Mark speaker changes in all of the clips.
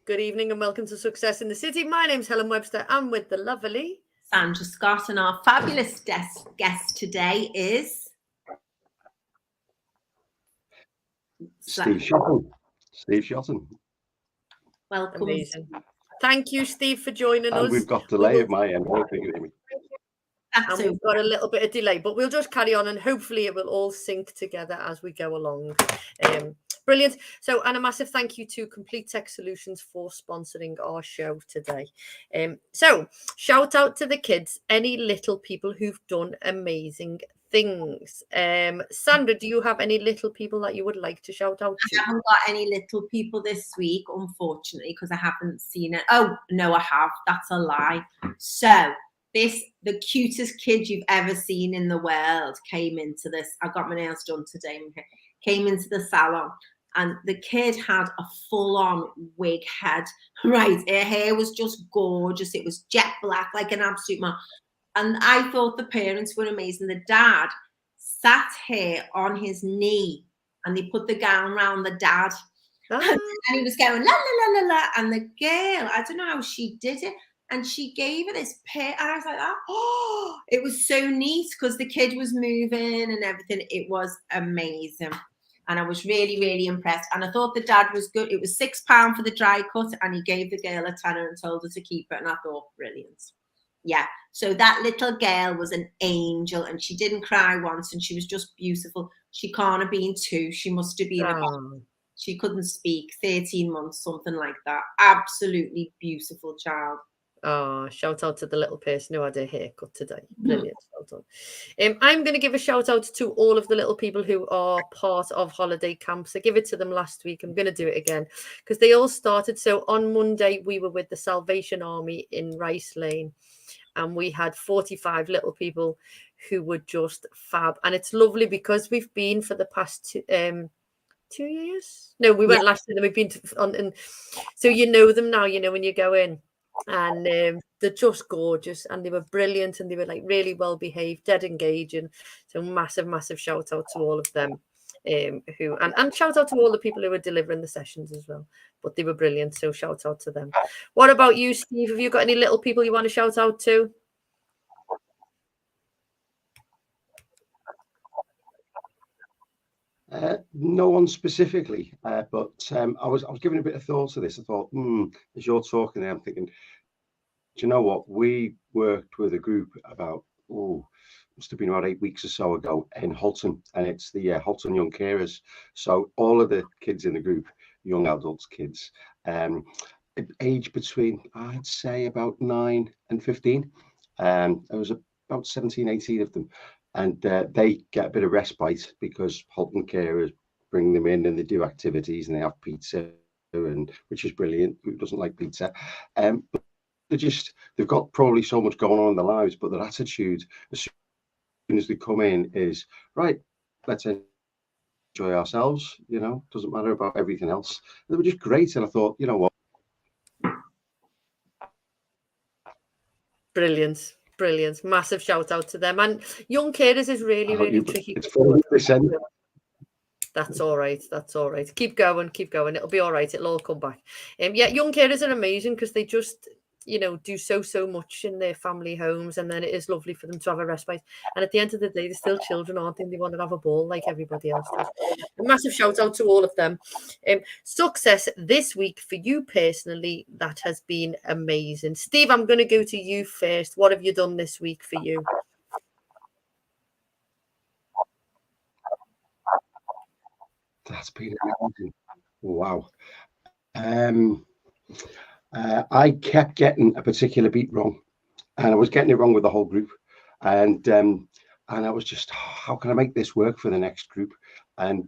Speaker 1: Good evening and welcome to Success in the City. My name's Helen Webster. I'm with the lovely
Speaker 2: Sandra Scott, and our fabulous guest today is
Speaker 3: Steve Shotton. Steve Shotton.
Speaker 2: Welcome.
Speaker 1: Amazing. Thank you, Steve, for joining us.
Speaker 3: We've got delay at my end.
Speaker 1: And we've got a little bit of delay, but we'll just carry on and hopefully it will all sync together as we go along. Brilliant. So, and a massive thank you to Complete Tech Solutions for sponsoring our show today. So, shout out to the kids, any little people who've done amazing things. Sandra, do you have any little people that you would like to shout out to?
Speaker 2: I haven't got any little people this week, unfortunately, because I haven't seen it. Oh, no, I have. That's a lie. So, the cutest kid you've ever seen in the world came into this. I got my nails done today. Came into the salon, and the kid had a full-on wig head. Right, her hair was just gorgeous. It was jet black, like an absolute man. And I thought the parents were amazing. The dad sat here on his knee, and they put the gown around the dad, and he was going la la la la la. And the girl, I don't know how she did it. And she gave her this pit, and I was like, oh, it was so neat because the kid was moving and everything. It was amazing. And I was really, really impressed. And I thought the dad was good. It was £6 for the dry cut, and he gave the girl a tenner and told her to keep it. And I thought, brilliant. Yeah. So that little girl was an angel, and she didn't cry once, and she was just beautiful. She can't have been 2. She must have been about, she couldn't speak, 13 months, something like that. Absolutely beautiful child.
Speaker 1: Oh, shout out to the little person who had a haircut today. Brilliant. Shout out. I'm going to give a shout out to all of the little people who are part of holiday camps. I gave it to them last week. I'm going to do it again because they all started. So on Monday, we were with the Salvation Army in Rice Lane, and we had 45 little people who were just fab. And it's lovely because we've been for the past 2 years. No, we went last year, and we've been and so you know them now, you know, when you go in. And they're just gorgeous, and they were brilliant, and they were like really well behaved, dead engaging. So massive shout out to all of them who and shout out to all the people who were delivering the sessions as well, but they were brilliant, so shout out to them. What about you, Steve? Have you got any little people you want to shout out to?
Speaker 3: No one specifically, but I was giving a bit of thought to this. I thought, as you're talking there, I'm thinking, do you know what? We worked with a group about, must have been about 8 weeks or so ago in Halton, and it's the Halton Young Carers. So all of the kids in the group, young adults, kids, age between, I'd say, about 9 and 15. There was about 17, 18 of them. And they get a bit of respite because Halton Carers bring them in and they do activities and they have pizza, and which is brilliant. Who doesn't like pizza? But they've got probably so much going on in their lives, but their attitude as soon as they come in is, right, let's enjoy ourselves, you know, doesn't matter about everything else. They were just great. And I thought, you know what?
Speaker 1: Brilliant. Massive shout out to them. And young carers is really tricky.
Speaker 3: It's 40%.
Speaker 1: That's all right. Keep going. It'll be all right. It'll all come back. Young carers are amazing because they just, you know, do so much in their family homes, and then it is lovely for them to have a respite. And at the end of the day, they're still children, aren't they? They want to have a ball like everybody else does. A massive shout out to all of them. Success this week for you personally, that has been amazing. Steve, I'm going to go to you first. What have you done this week for you?
Speaker 3: That's been amazing. Wow. I kept getting a particular beat wrong, and I was getting it wrong with the whole group. And I was just, how can I make this work for the next group? And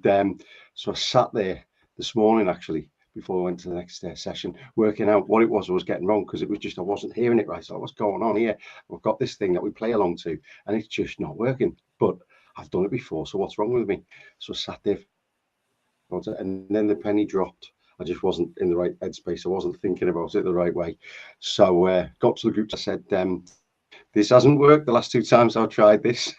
Speaker 3: so I sat there this morning, actually, before I went to the next session, working out what it was I was getting wrong, because it was just, I wasn't hearing it right. So what's going on here? I've got this thing that we play along to, and it's just not working. But I've done it before, so what's wrong with me? So I sat there, and then the penny dropped. I just wasn't in the right headspace. I wasn't thinking about it the right way. So got to the group. I said, this hasn't worked the last 2 times I've tried this.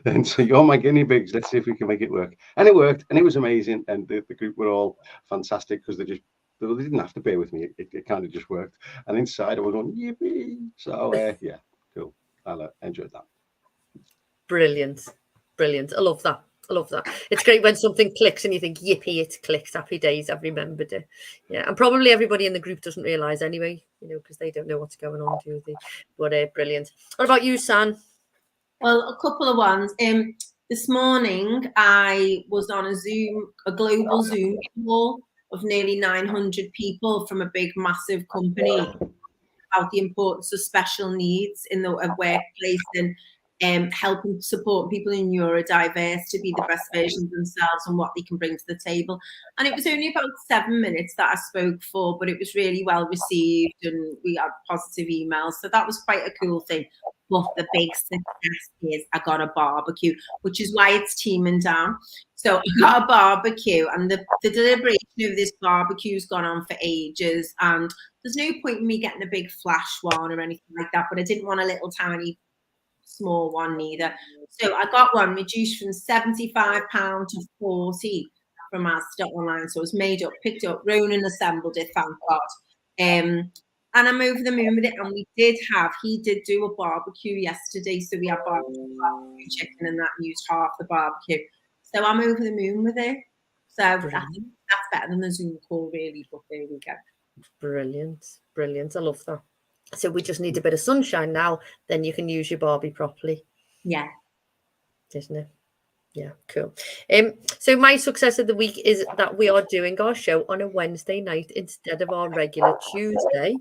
Speaker 3: And so you're my guinea pigs. Let's see if we can make it work. And it worked, and it was amazing. And the group were all fantastic because they just They didn't have to bear with me. It kind of just worked. And inside I was going, yippee. So yeah, cool. I enjoyed that.
Speaker 1: Brilliant. Brilliant. I love that. I love that. It's great when something clicks and you think, yippee, it clicked. Happy days. I've remembered it. Yeah. And probably everybody in the group doesn't realise anyway, because they don't know what's going on, do they? But brilliant. What about you, San?
Speaker 2: Well, a couple of ones. This morning, I was on a global Zoom call of nearly 900 people from a big, massive company about the importance of special needs in the workplace and helping support people in neurodiverse to be the best version of themselves and what they can bring to the table. And it was only about 7 minutes that I spoke for, but it was really well received and we had positive emails. So that was quite a cool thing. But the big success is I got a barbecue, which is why it's teaming down. So I got a barbecue, and the deliberation of this barbecue's gone on for ages. And there's no point in me getting a big flash one or anything like that, but I didn't want a little tiny small one neither. So I got one reduced from £75 to £40 from Asda online. So it was made up, picked up, Ronan assembled it, thank God. And I'm over the moon with it. And he did do a barbecue yesterday. So we had barbecue chicken and that used half the barbecue. So I'm over the moon with it. So that's better than the Zoom call, really. But there we go.
Speaker 1: Brilliant. Brilliant. I love that. So we just need a bit of sunshine now. Then you can use your Barbie properly.
Speaker 2: Yeah.
Speaker 1: Isn't it? Yeah, cool. So my success of the week is that we are doing our show on a Wednesday night instead of our regular Tuesday,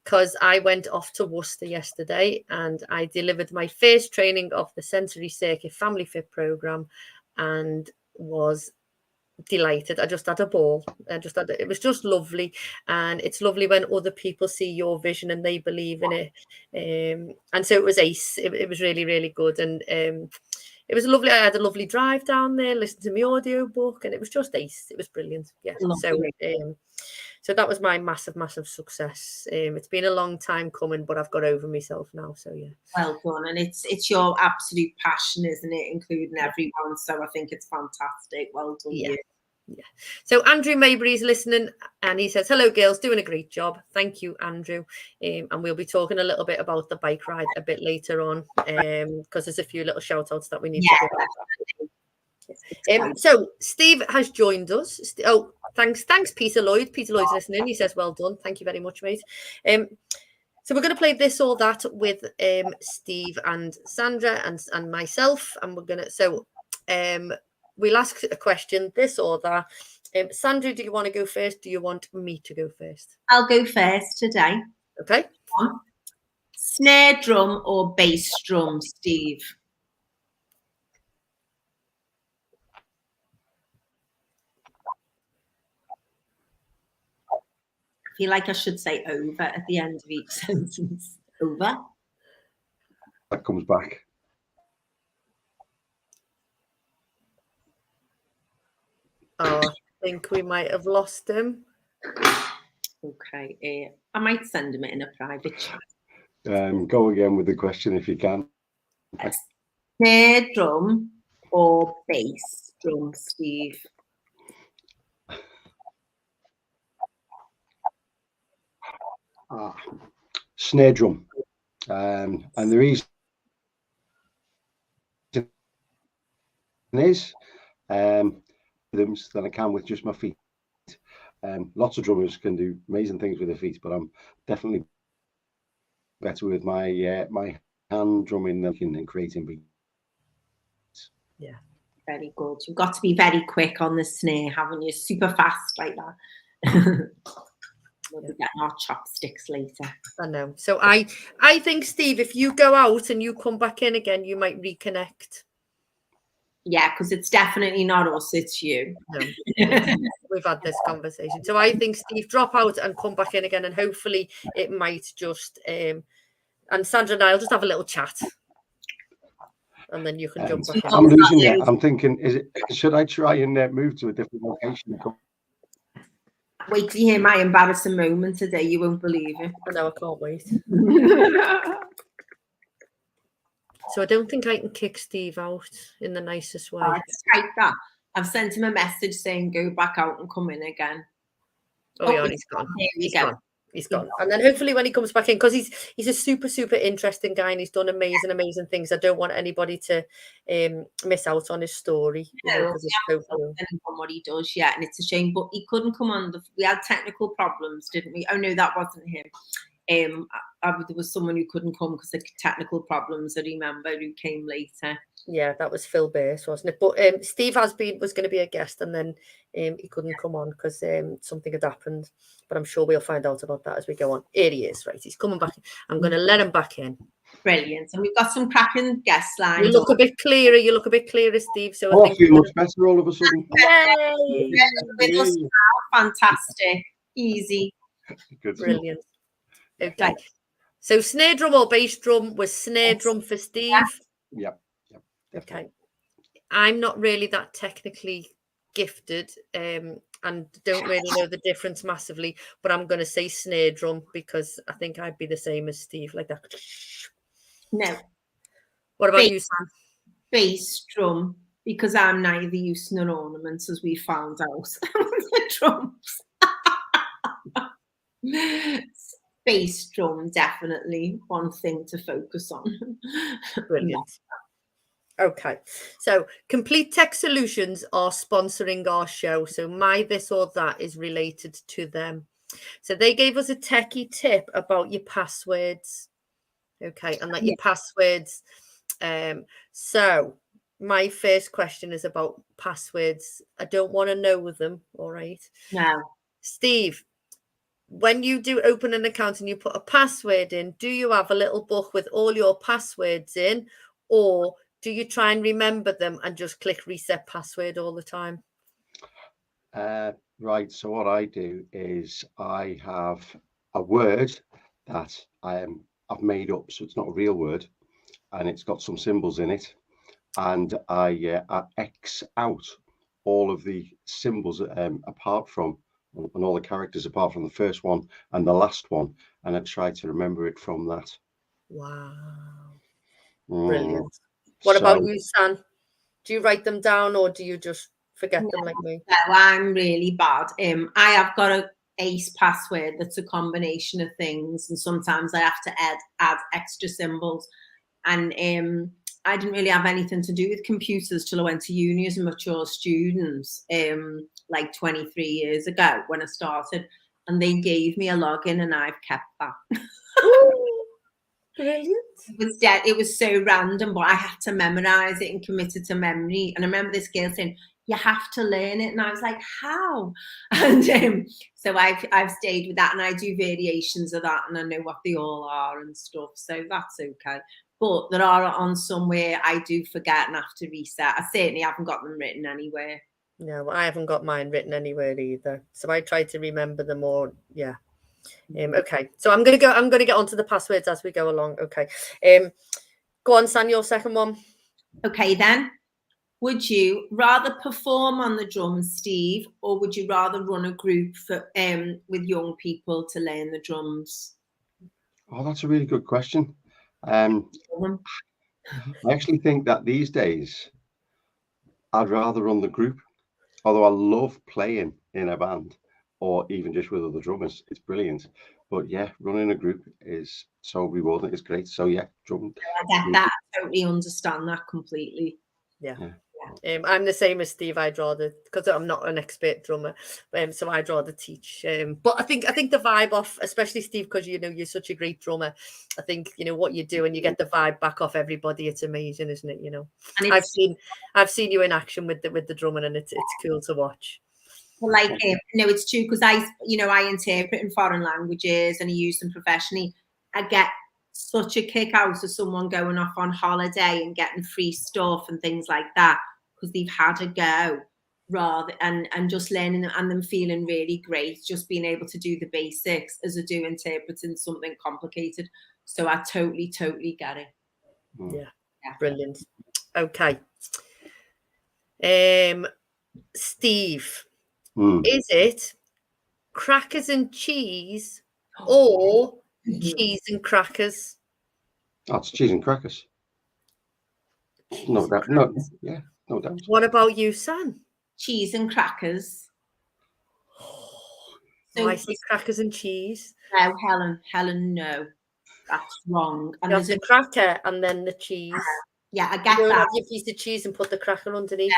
Speaker 1: because I went off to Worcester yesterday and I delivered my first training of the Sensory Circuit Family Fit program and was delighted. I just had a ball. It was just lovely, and it's lovely when other people see your vision and they believe in it. And so it was ace. It was really, really good, and it was lovely. I had a lovely drive down there, listened to my audio book, and it was just ace. It was brilliant. Yeah. So that was my massive, massive success. It's been a long time coming, but I've got over myself now. So yeah.
Speaker 2: Well done, and it's your absolute passion, isn't it? Including everyone. So I think it's fantastic. Well done.
Speaker 1: Yeah. Yeah. So Andrew Maybury's listening and he says, hello girls, doing a great job. Thank you, Andrew. And we'll be talking a little bit about the bike ride a bit later on, because there's a few little shout outs that we need to do. So Steve has joined us. Oh, thanks Peter Lloyd. Peter Lloyd's listening. He says, well done. Thank you very much, mate. So we're going to play this or that with Steve and Sandra and myself, and we're going to we'll ask a question, this or that. Sandra, do you want to go first? Do you want me to go first?
Speaker 2: I'll go first today.
Speaker 1: Okay.
Speaker 2: Snare drum or bass drum, Steve? I feel like I should say over at the end of each sentence. Over.
Speaker 3: That comes back.
Speaker 1: Oh, I think we might have lost him.
Speaker 2: Okay. I might send him it in a private chat.
Speaker 3: Go again with the question if you can.
Speaker 2: Snare drum or bass drum, Steve?
Speaker 3: Snare drum. And the reason is than I can with just my feet. Lots of drummers can do amazing things with their feet, but I'm definitely better with my my hand drumming and creating beats.
Speaker 2: Yeah, very good. You've got to be very quick on the snare, haven't you? Super fast like that. We'll be getting our chopsticks later.
Speaker 1: I know. So I think, Steve, if you go out and you come back in again, you might reconnect.
Speaker 2: Yeah, because it's definitely not us, it's you.
Speaker 1: No, we've had this conversation. So I think, Steve, drop out and come back in again, and hopefully it might just and Sandra and I'll just have a little chat, and then you can jump back in.
Speaker 3: I'm losing you. I'm thinking, should I try and move to a different location?
Speaker 2: Wait till you hear my embarrassing moment today. You won't believe it.
Speaker 1: I know, I can't wait. So I don't think I can kick Steve out in the nicest way.
Speaker 2: It's like that. I've sent him a message saying go back out and come in again.
Speaker 1: Oh, yeah, and he's gone.
Speaker 2: There we
Speaker 1: He's
Speaker 2: go.
Speaker 1: gone. He's gone. And then hopefully when he comes back in, because he's a super, super interesting guy and he's done amazing things. I don't want anybody to miss out on his story. Because it's so cool.
Speaker 2: On what he does, yeah, and it's a shame, but he couldn't come on. We had technical problems, didn't we? Oh no, that wasn't him. There was someone who couldn't come because of technical problems. I remember who came later.
Speaker 1: Yeah, that was Phil Bass, wasn't it? But Steve was going to be a guest, and then he couldn't come on because something had happened. But I'm sure we'll find out about that as we go on. Here he is, right? He's coming back. I'm going to let him back in.
Speaker 2: Brilliant, and we've got some cracking guest lines.
Speaker 1: You look a bit clearer. You look a bit clearer, Steve. So
Speaker 3: I feel much better all of a sudden.
Speaker 1: Yay!
Speaker 2: Fantastic, easy,
Speaker 3: Good.
Speaker 1: Brilliant. Okay. So snare drum or bass drum was snare drum for Steve.
Speaker 3: Yep.
Speaker 1: Okay. I'm not really that technically gifted and don't really know the difference massively, but I'm going to say snare drum because I think I'd be the same as Steve, like that.
Speaker 2: No.
Speaker 1: What about you, Sam?
Speaker 2: Bass drum, because I'm neither use nor ornaments, as we found out. The drums. Bass drum, definitely one thing to focus on.
Speaker 1: Brilliant. Okay, so Complete Tech Solutions are sponsoring our show. So my this or that is related to them. So they gave us a techie tip about your passwords. Okay, and like your passwords. So my first question is about passwords. I don't want to know them. All right.
Speaker 2: No.
Speaker 1: Steve, when you do open an account and you put a password in, do you have a little book with all your passwords in, or do you try and remember them and just click reset password all the time?
Speaker 3: Right. So what I do is I have a word that I've made up, so it's not a real word, and it's got some symbols in it, and I X out all of the symbols apart from, and all the characters apart from the first one and the last one, and I try to remember it from that.
Speaker 1: Wow. Brilliant. What about you, Sam? Do you write them down or do you just forget them like me?
Speaker 2: No, I'm really bad. I have got a ace password that's a combination of things, and sometimes I have to add extra symbols. And I didn't really have anything to do with computers till I went to uni as a mature student, like 23 years ago when I started, and they gave me a login and I've kept that.
Speaker 1: Brilliant.
Speaker 2: It was so random, but I had to memorize it and commit it to memory. And I remember this girl saying, "You have to learn it," and I was like, "How?" And so I've stayed with that, and I do variations of that, and I know what they all are and stuff. So that's okay. But there are on somewhere I do forget and have to reset. I certainly haven't got them written anywhere.
Speaker 1: No, I haven't got mine written anywhere either. So I try to remember them all. Yeah. Okay. So I'm gonna get onto the passwords as we go along. Okay. Go on, San, your second one.
Speaker 2: Okay then. Would you rather perform on the drums, Steve, or would you rather run a group for with young people to learn the drums?
Speaker 3: Oh, that's a really good question. I actually think that these days I'd rather run the group, although I love playing in a band or even just with other drummers. It's brilliant. But yeah, running a group is so rewarding. It's great. So yeah, drum.
Speaker 2: I get that. I totally understand that completely.
Speaker 1: Yeah. I'm the same as Steve. I'd rather, because I'm not an expert drummer, so I'd rather teach. But I think the vibe off, especially Steve, because you're such a great drummer. I think what you do and you get the vibe back off everybody. It's amazing, isn't it? And I've seen you in action with the drumming, and it's cool to watch.
Speaker 2: Well, like no, it's true, because I interpret in foreign languages and I use them professionally. I get such a kick out of someone going off on holiday and getting free stuff and things like that, because they've had a go and just learning and them feeling really great, just being able to do the basics as I do interpreting something complicated. So I totally get it.
Speaker 1: Yeah. Brilliant. Okay. Steve, is it crackers and cheese or cheese and crackers?
Speaker 3: Oh, it's cheese and crackers. No doubt. No, yeah, no doubt.
Speaker 1: What about you, Sam?
Speaker 2: Cheese and crackers. So
Speaker 1: I say crackers and cheese.
Speaker 2: no, Helen, no, that's wrong. And
Speaker 1: You have
Speaker 2: there's
Speaker 1: the cracker and then the cheese.
Speaker 2: yeah, I get
Speaker 1: You don't
Speaker 2: that.
Speaker 1: have your piece of cheese and put the cracker underneath.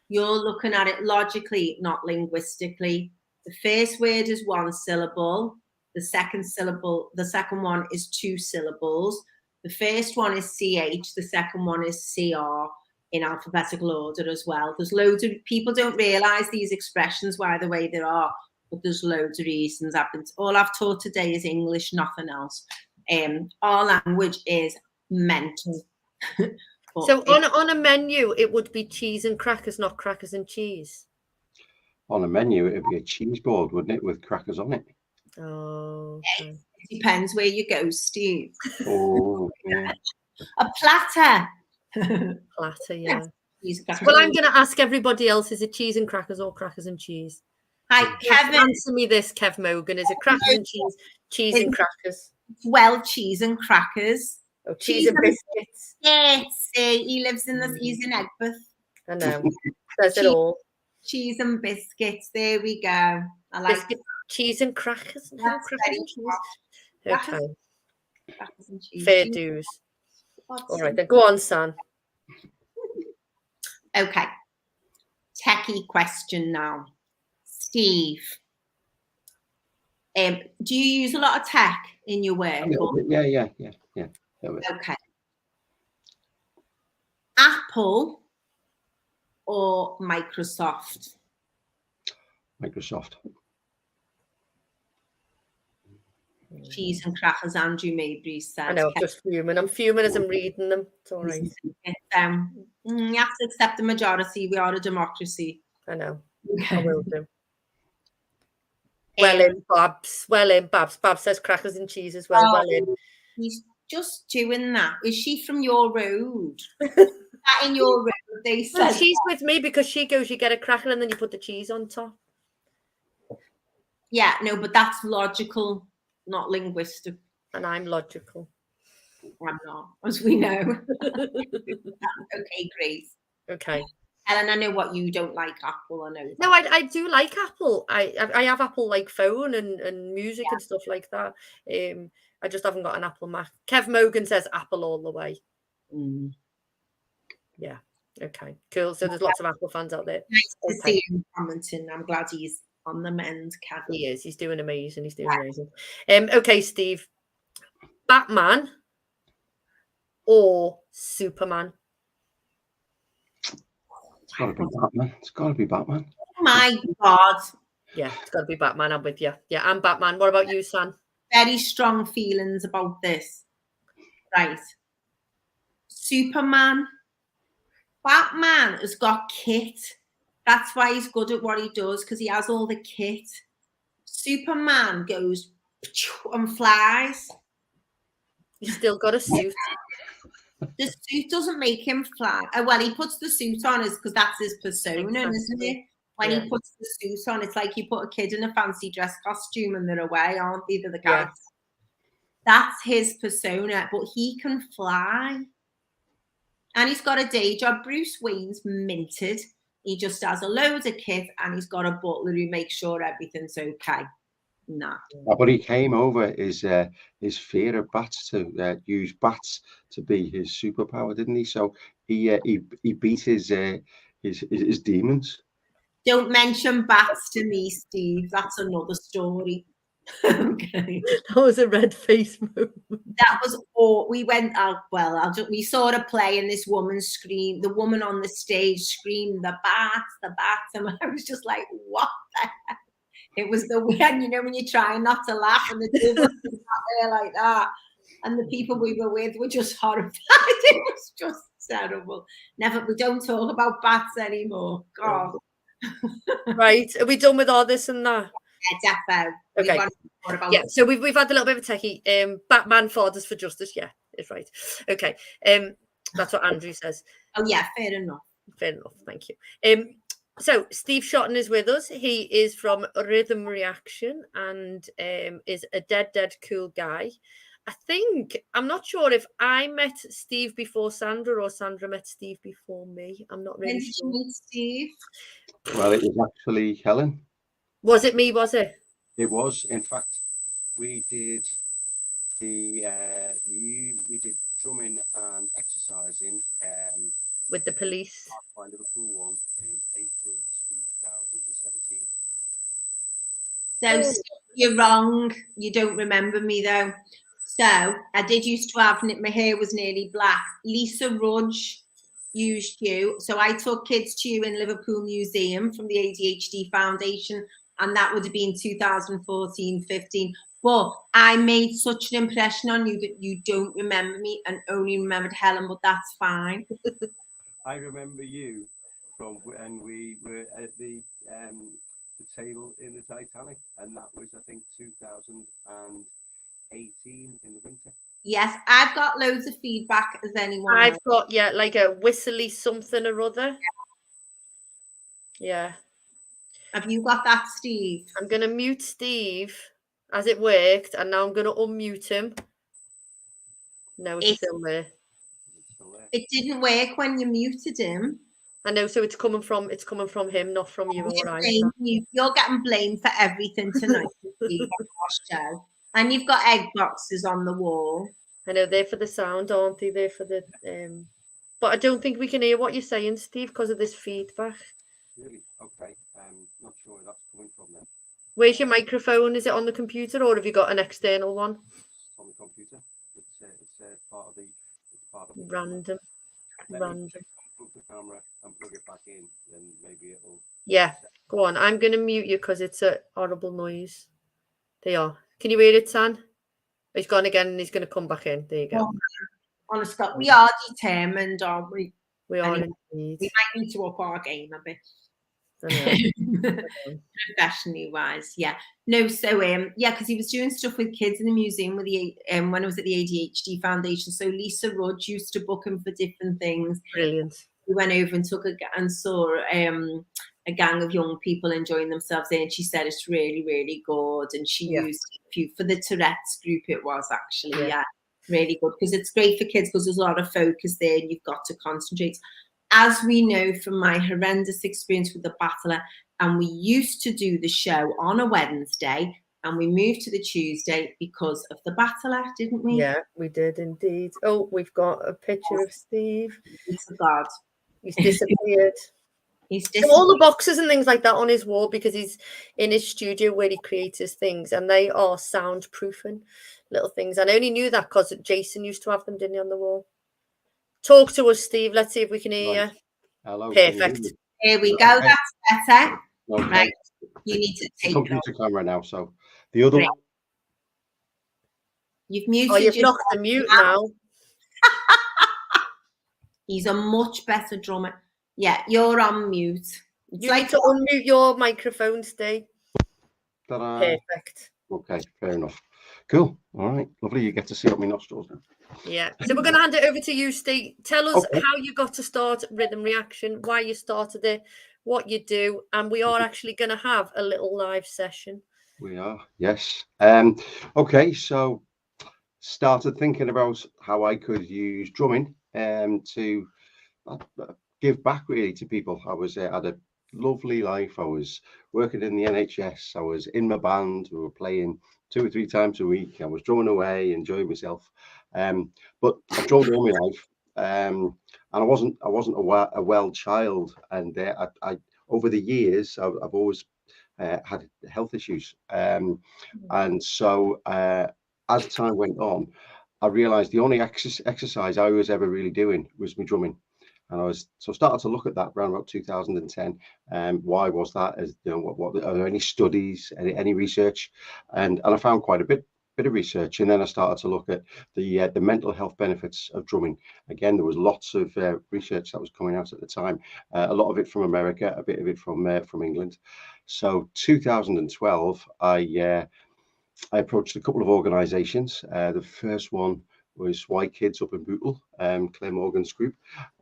Speaker 2: You're looking at it logically, not linguistically. The first word is one syllable. The second one is two syllables. The first one is CH. The second one is CR in alphabetical order as well. There's loads of people don't realise these expressions why the way they are, but there's loads of reasons. All I've taught today is English, nothing else. Our language is mental.
Speaker 1: So on a menu, it would be cheese and crackers, not crackers and cheese.
Speaker 3: On a menu, it'd be a cheese board, wouldn't it, with crackers on it?
Speaker 1: Oh, okay.
Speaker 2: It depends where you go, Steve.
Speaker 3: Oh, yeah.
Speaker 2: A platter.
Speaker 1: Platter, yeah.
Speaker 2: Cheese,
Speaker 1: Well, I'm going to ask everybody else, is it cheese and crackers or crackers and cheese?
Speaker 2: Hi, Kevin.
Speaker 1: Answer me this, Kev Mogan. Is it crackers and cheese, cheese and crackers?
Speaker 2: Well, cheese and crackers.
Speaker 1: Oh, cheese and biscuits.
Speaker 2: Yes, he lives in he's in Egbert.
Speaker 1: I know. Says it all.
Speaker 2: Cheese and biscuits. There we go. I like
Speaker 1: Biscuit, cheese and crackers. No,
Speaker 2: That's
Speaker 1: crackers and cheese. Okay.
Speaker 2: crackers and cheese.
Speaker 1: Fair dues. All right, then go on, San.
Speaker 2: Okay. Techie question now. Steve. Do you use a lot of tech in your work?
Speaker 3: Yeah.
Speaker 2: Okay. Apple or Microsoft?
Speaker 3: Microsoft.
Speaker 2: Cheese and crackers, Andrew Maybury said.
Speaker 1: I know, I'm just fuming. I'm fuming as I'm reading them. It's all right.
Speaker 2: You have to accept the majority. We are a democracy.
Speaker 1: I know. I will do. Well in, Babs. Well in, Babs. Babs says crackers and cheese as well. Well in.
Speaker 2: He's just doing that. Is she from your road? That in your road, they said.
Speaker 1: Well, she's with me because she goes, you get a cracker and then you put the cheese on top.
Speaker 2: Yeah, no, but that's logical, not linguistic.
Speaker 1: And I'm logical.
Speaker 2: I'm not, as we know. Okay, Grace.
Speaker 1: Okay.
Speaker 2: Ellen, I know what you don't like Apple. I know.
Speaker 1: No, I do like Apple. I have Apple like phone and music and stuff like that. I just haven't got an Apple Mac. Kev Mogan says Apple all the way. Yeah. Okay. Cool. So there's lots of Apple fans out there.
Speaker 2: Nice to see him commenting. I'm glad he's on the mend, Kevin.
Speaker 1: He is. He's doing amazing. He's doing amazing. Okay, Steve. Batman or Superman?
Speaker 3: It's got to be Batman. It's got to be Batman.
Speaker 2: Oh my God.
Speaker 1: Yeah, it's got to be Batman. I'm with you. Yeah, I'm Batman. What about you, San?
Speaker 2: Very strong feelings about this. Right. Superman. Batman has got kit. That's why he's good at what he does, because he has all the kit. Superman goes and flies.
Speaker 1: He's still got a suit.
Speaker 2: The suit doesn't make him fly. Well, he puts the suit on because that's his persona,
Speaker 1: Exactly.
Speaker 2: isn't it? When he puts the suit on, it's like you put a kid in a fancy dress costume and they're away, aren't they? They're the guys. That's his persona, but he can fly. And he's got a day job. Bruce Wayne's minted. He just has a load of kit and he's got a butler who makes sure everything's okay. Nah.
Speaker 3: But he came over his fear of bats to use bats to be his superpower, didn't he? So he beat his demons.
Speaker 2: Don't mention bats to me, Steve. That's another story. Okay.
Speaker 1: That was a red face moment.
Speaker 2: That was all. We went out. Well, we saw a play and this woman screamed. The woman on the stage screamed, "The bats!" And I was just like, "What the heck?" It was the when when you're trying not to laugh and the two of us sat there like that, and the people we were with were just horrified. It was just terrible. We don't talk about bats anymore. God.
Speaker 1: Right. Are we done with all this and that?
Speaker 2: Yeah, defo.
Speaker 1: Okay. Yeah, so we've had a little bit of a techie. Batman Fathers for Justice. Yeah, it's right. Okay. That's what Andrew says.
Speaker 2: Oh yeah, fair enough.
Speaker 1: Fair enough. Thank you. So Steve Shotton is with us. He is from Rhythm Reaction and is a dead cool guy. I'm not sure if I met Steve before Sandra or Sandra met Steve before me. I'm not really sure.
Speaker 2: Steve?
Speaker 3: Well, it was actually Helen.
Speaker 1: Was it me? Was it?
Speaker 3: It was, in fact, we did we did drumming and exercising
Speaker 1: with the police.
Speaker 3: by Liverpool one in April 2017.
Speaker 2: So you're wrong. You don't remember me though. So I did used to have, my hair was nearly black. Lisa Rudge used you. So I took kids to you in Liverpool Museum from the ADHD Foundation, and that would have been 2014, 15. But I made such an impression on you that you don't remember me and only remembered Helen, but that's fine.
Speaker 3: I remember you from when we were at the table in the Titanic, and that was, I think, 2018 in the winter.
Speaker 2: Yes, I've got loads of feedback as anyone
Speaker 1: I've
Speaker 2: else.
Speaker 1: got, yeah, like a whistly something or other. Yeah.
Speaker 2: Have you got that, Steve?
Speaker 1: I'm going to mute Steve as it worked, and now I'm going to unmute him. No, it's still there.
Speaker 2: It didn't work when you muted him.
Speaker 1: I know, so it's coming from him, not from you. All right.
Speaker 2: You're getting blamed for everything tonight. Show. And you've got egg boxes on the wall.
Speaker 1: I know, they're for the sound, aren't they? They're for the but I don't think we can hear what you're saying, Steve, because of this feedback.
Speaker 3: Really? Okay. Not sure where that's coming from then.
Speaker 1: Where's your microphone? Is it on the computer, or have you got an external one?
Speaker 3: On the computer. It's part of the. It's part of the
Speaker 1: Random. Random.
Speaker 3: Plug the camera and plug it back in, then maybe it'll.
Speaker 1: Yeah, go on. I'm going to mute you because it's a horrible noise. There you are. Can you hear it, San? He's gone again and he's going to come back in. There you go.
Speaker 2: Honestly, we are determined, aren't we?
Speaker 1: We are
Speaker 2: anyway,
Speaker 1: indeed.
Speaker 2: We might need to up our game a bit. Professionally wise, yeah. No, so yeah, because he was doing stuff with kids in the museum with the when I was at the ADHD Foundation. So Lisa Rudge used to book him for different things.
Speaker 1: Brilliant.
Speaker 2: We went over and saw a gang of young people enjoying themselves there, and she said it's really, really good. And she used it for the Tourette's group. It was actually really good, because it's great for kids because there's a lot of focus there and you've got to concentrate. As we know from my horrendous experience with the Battler, and we used to do the show on a Wednesday and we moved to the Tuesday because of the Battler, didn't we?
Speaker 1: Yeah, we did indeed. Oh, we've got a picture of Steve.
Speaker 2: It's a god.
Speaker 1: He's disappeared.
Speaker 2: He's
Speaker 1: so all the boxes and things like that on his wall, because he's in his studio where he creates his things, and they are soundproofing little things. And I only knew that because Jason used to have them, didn't he, on the wall? Talk to us, Steve. Let's see if we can hear you.
Speaker 3: Hello.
Speaker 1: Perfect.
Speaker 2: Here we go. Okay. That's better.
Speaker 3: Okay.
Speaker 2: Right. You need to take
Speaker 3: computer camera now. So the other one.
Speaker 2: You've muted.
Speaker 1: Oh, you've locked the mute now.
Speaker 2: He's a much better drummer. Yeah, you're on mute.
Speaker 1: You need to unmute your microphone, Steve. Perfect.
Speaker 3: Okay, fair enough. Cool. All right. Lovely. You get to see up my nostrils now.
Speaker 1: Yeah. So we're going to hand it over to you, Steve. Tell us how you got to start Rhythm Reaction, why you started it, what you do, and we are actually going to have a little live session.
Speaker 3: We are, yes. Okay, so started thinking about how I could use drumming to give back really to people. I was had a lovely life. I was working in the NHS. I was in my band. We were playing 2 or 3 times a week. I was drumming away, enjoying myself. But I drummed all my life, and I wasn't a well child. And I over the years, I've always had health issues, and so as time went on, I realised the only exercise I was ever really doing was my drumming. And I started to look at that around about 2010. Why was that? As you know, what are there any studies, any research? And I found quite a bit of research. And then I started to look at the mental health benefits of drumming. Again, there was lots of research that was coming out at the time. A lot of it from America, a bit of it from England. So 2012, I approached a couple of organisations. The first one was White Kids up in Bootle, Claire Morgan's group,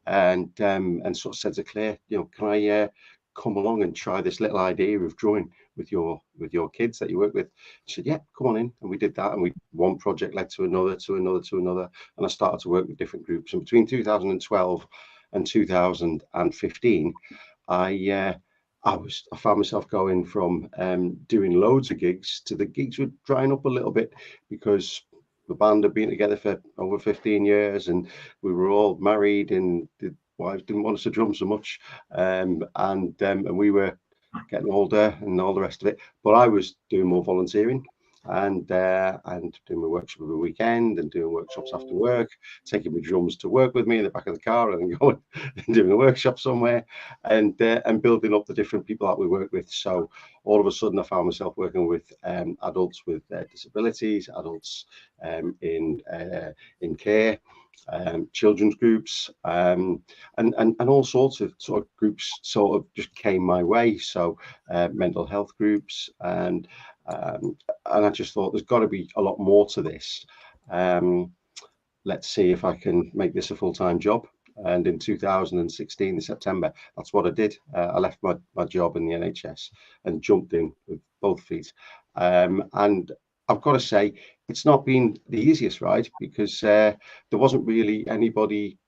Speaker 3: and sort of said to Claire, you know, can I come along and try this little idea of drumming with your kids that you work with? She said, yeah, come on in. And we did that, and one project led to another, and I started to work with different groups. And between 2012 and 2015, I I found myself going from doing loads of gigs to the gigs were drying up a little bit because the band had been together for over 15 years and we were all married and the wives didn't want us to drum so much. And we were getting older and all the rest of it. But I was doing more volunteering and doing my workshop every weekend and doing workshops after work, taking my drums to work with me in the back of the car and then going and doing a workshop somewhere and building up the different people that we work with. So all of a sudden I found myself working with adults with disabilities, adults in care, children's groups, and all sorts of sort of groups sort of just came my way. So mental health groups, and I just thought there's got to be a lot more to this. Let's see if I can make this a full-time job. And in 2016, in September, that's what I did. I left my job in the NHS and jumped in with both feet. And I've got to say, it's not been the easiest ride because there wasn't really anybody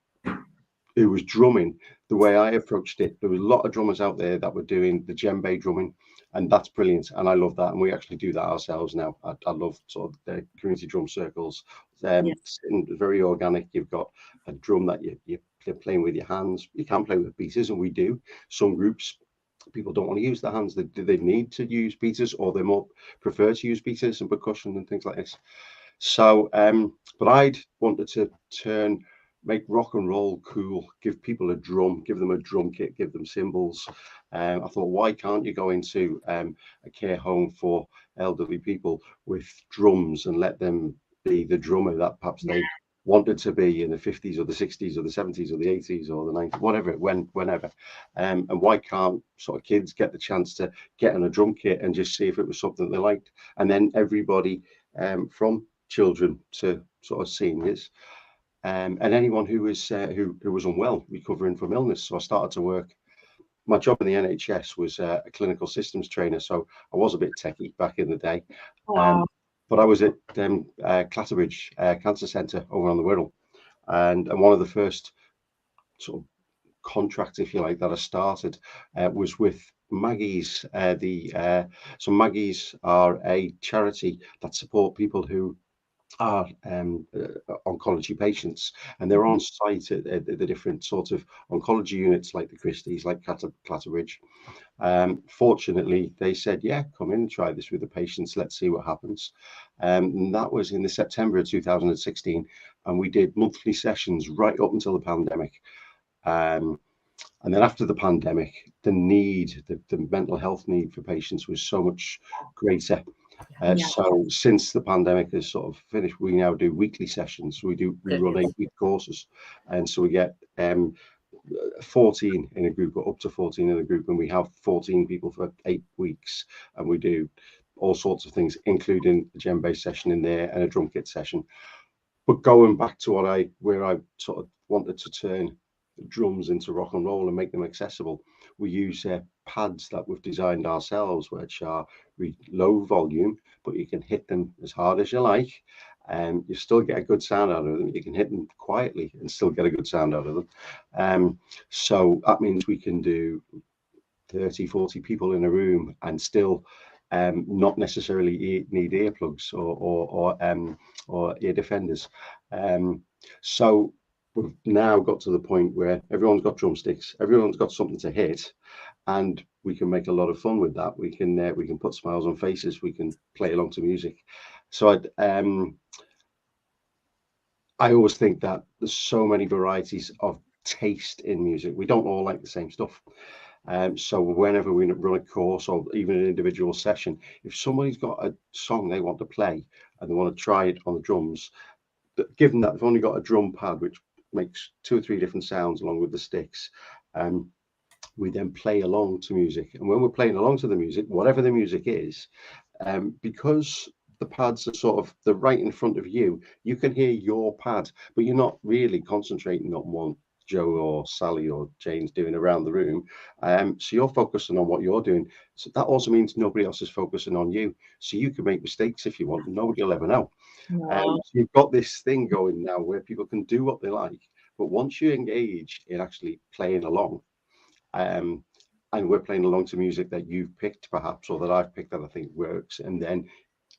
Speaker 3: who was drumming the way I approached it. There was a lot of drummers out there that were doing the djembe drumming, and that's brilliant. And I love that. And we actually do that ourselves now. I love sort of the community drum circles. Very organic. You've got a drum that you're playing with your hands. You can play with beaters, and we do. Some groups, people don't want to use their hands. They need to use beaters, or they more prefer to use beaters and percussion and things like this. So, but I'd wanted to make rock and roll cool, give people a drum, give them a drum kit, give them cymbals. I thought, why can't you go into a care home for elderly people with drums and let them be the drummer that perhaps they wanted to be in the 50s or the 60s or the 70s or the 80s or the 90s, whatever, whenever. And why can't sort of kids get the chance to get in a drum kit and just see if it was something they liked? And then everybody from children to sort of seniors, and anyone who was unwell, recovering from illness. So I started to work. My job in the NHS was a clinical systems trainer, so I was a bit techie back in the day. But I was at Clatterbridge Cancer Centre over on the Wirral, and one of the first sort of contracts, if you like, that I started was with Maggie's. So Maggie's are a charity that support people who are oncology patients, and they're on site at the different sort of oncology units like the Christie's, like Clatterbridge. Fortunately, they said, yeah, come in and try this with the patients. Let's see what happens. And that was in the September of 2016, and we did monthly sessions right up until the pandemic. And then after the pandemic, the mental health need for patients was so much greater. So since the pandemic has sort of finished, we now do weekly sessions. We run 8-week courses, and so we get 14 in a group, or up to 14 in a group, and we have 14 people for 8 weeks, and we do all sorts of things, including a djembe session in there and a drum kit session. But going back to where I sort of wanted to turn drums into rock and roll and make them accessible, we use pads that we've designed ourselves, which are low volume, but you can hit them as hard as you like, and you still get a good sound out of them. You can hit them quietly and still get a good sound out of them. So that means we can do 30-40 people in a room and still not necessarily need earplugs or ear defenders. So we've now got to the point where everyone's got drumsticks, everyone's got something to hit, and we can make a lot of fun with that. We can put smiles on faces, we can play along to music. So I always think that there's so many varieties of taste in music. We don't all like the same stuff. So whenever we run a course or even an individual session, if somebody's got a song they want to play and they want to try it on the drums, given that they've only got a drum pad which makes 2 or 3 different sounds along with the sticks, we then play along to music. And when we're playing along to the music, whatever the music is, because the pads are sort of they're right in front of you, you can hear your pad, but you're not really concentrating on what Joe or Sally or Jane's doing around the room. So you're focusing on what you're doing. So that also means nobody else is focusing on you. So you can make mistakes if you want, and nobody will ever know. So you've got this thing going now where people can do what they like, but once you engage in actually playing along, and we're playing along to music that you've picked perhaps, or that I've picked that I think works, and then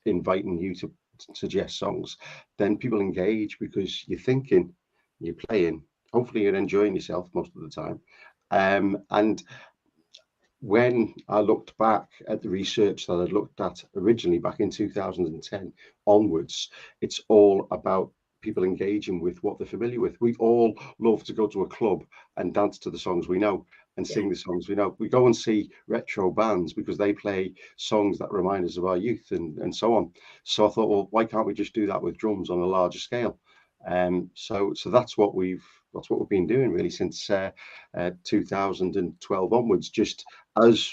Speaker 3: inviting you to suggest songs, then people engage because you're thinking, you're playing, hopefully you're enjoying yourself most of the time. And when I looked back at the research that I looked at originally back in 2010 onwards, it's all about people engaging with what they're familiar with. We all love to go to a club and dance to the songs we know and sing the songs we know. We go and see retro bands because they play songs that remind us of our youth and so on. So I thought, well, why can't we just do that with drums on a larger scale? So that's what we've been doing really since 2012 onwards. Just as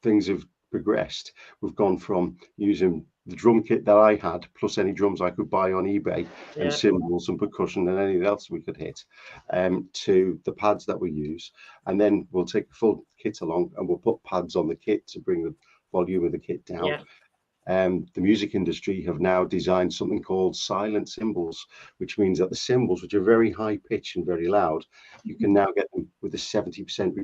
Speaker 3: things have progressed, we've gone from using the drum kit that I had, plus any drums I could buy on eBay, and cymbals and percussion and anything else we could hit, to the pads that we use. And then we'll take the full kit along and we'll put pads on the kit to bring the volume of the kit down. The music industry have now designed something called silent cymbals, which means that the cymbals, which are very high pitch and very loud, you can now get them with a 70%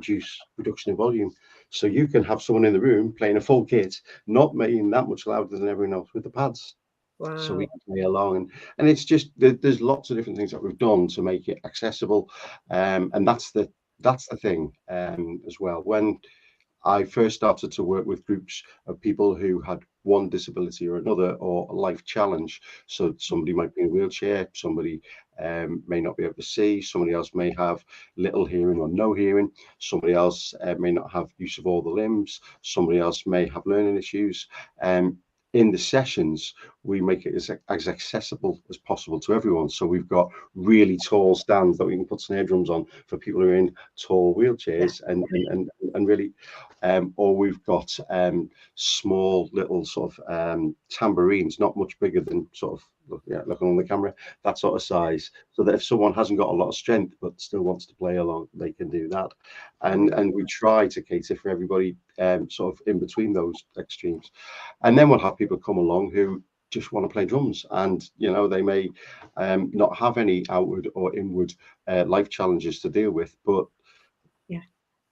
Speaker 3: reduction in volume. So you can have someone in the room playing a full kit, not making that much louder than everyone else with the pads. Wow. So we can play along, and it's just there's lots of different things that we've done to make it accessible, and that's the thing as well. When I first started to work with groups of people who had one disability or another, or a life challenge. So somebody might be in a wheelchair, somebody may not be able to see, somebody else may have little hearing or no hearing, somebody else may not have use of all the limbs, somebody else may have learning issues. In the sessions, we make it as accessible as possible to everyone. So we've got really tall stands that we can put snare drums on for people who are in tall wheelchairs, and really, or we've got small little sort of tambourines, not much bigger than sort of looking on the camera, that sort of size, so that if someone hasn't got a lot of strength but still wants to play along, they can do that. And we try to cater for everybody sort of in between those extremes. And then we'll have people come along who just want to play drums, and they may not have any outward or inward life challenges to deal with, but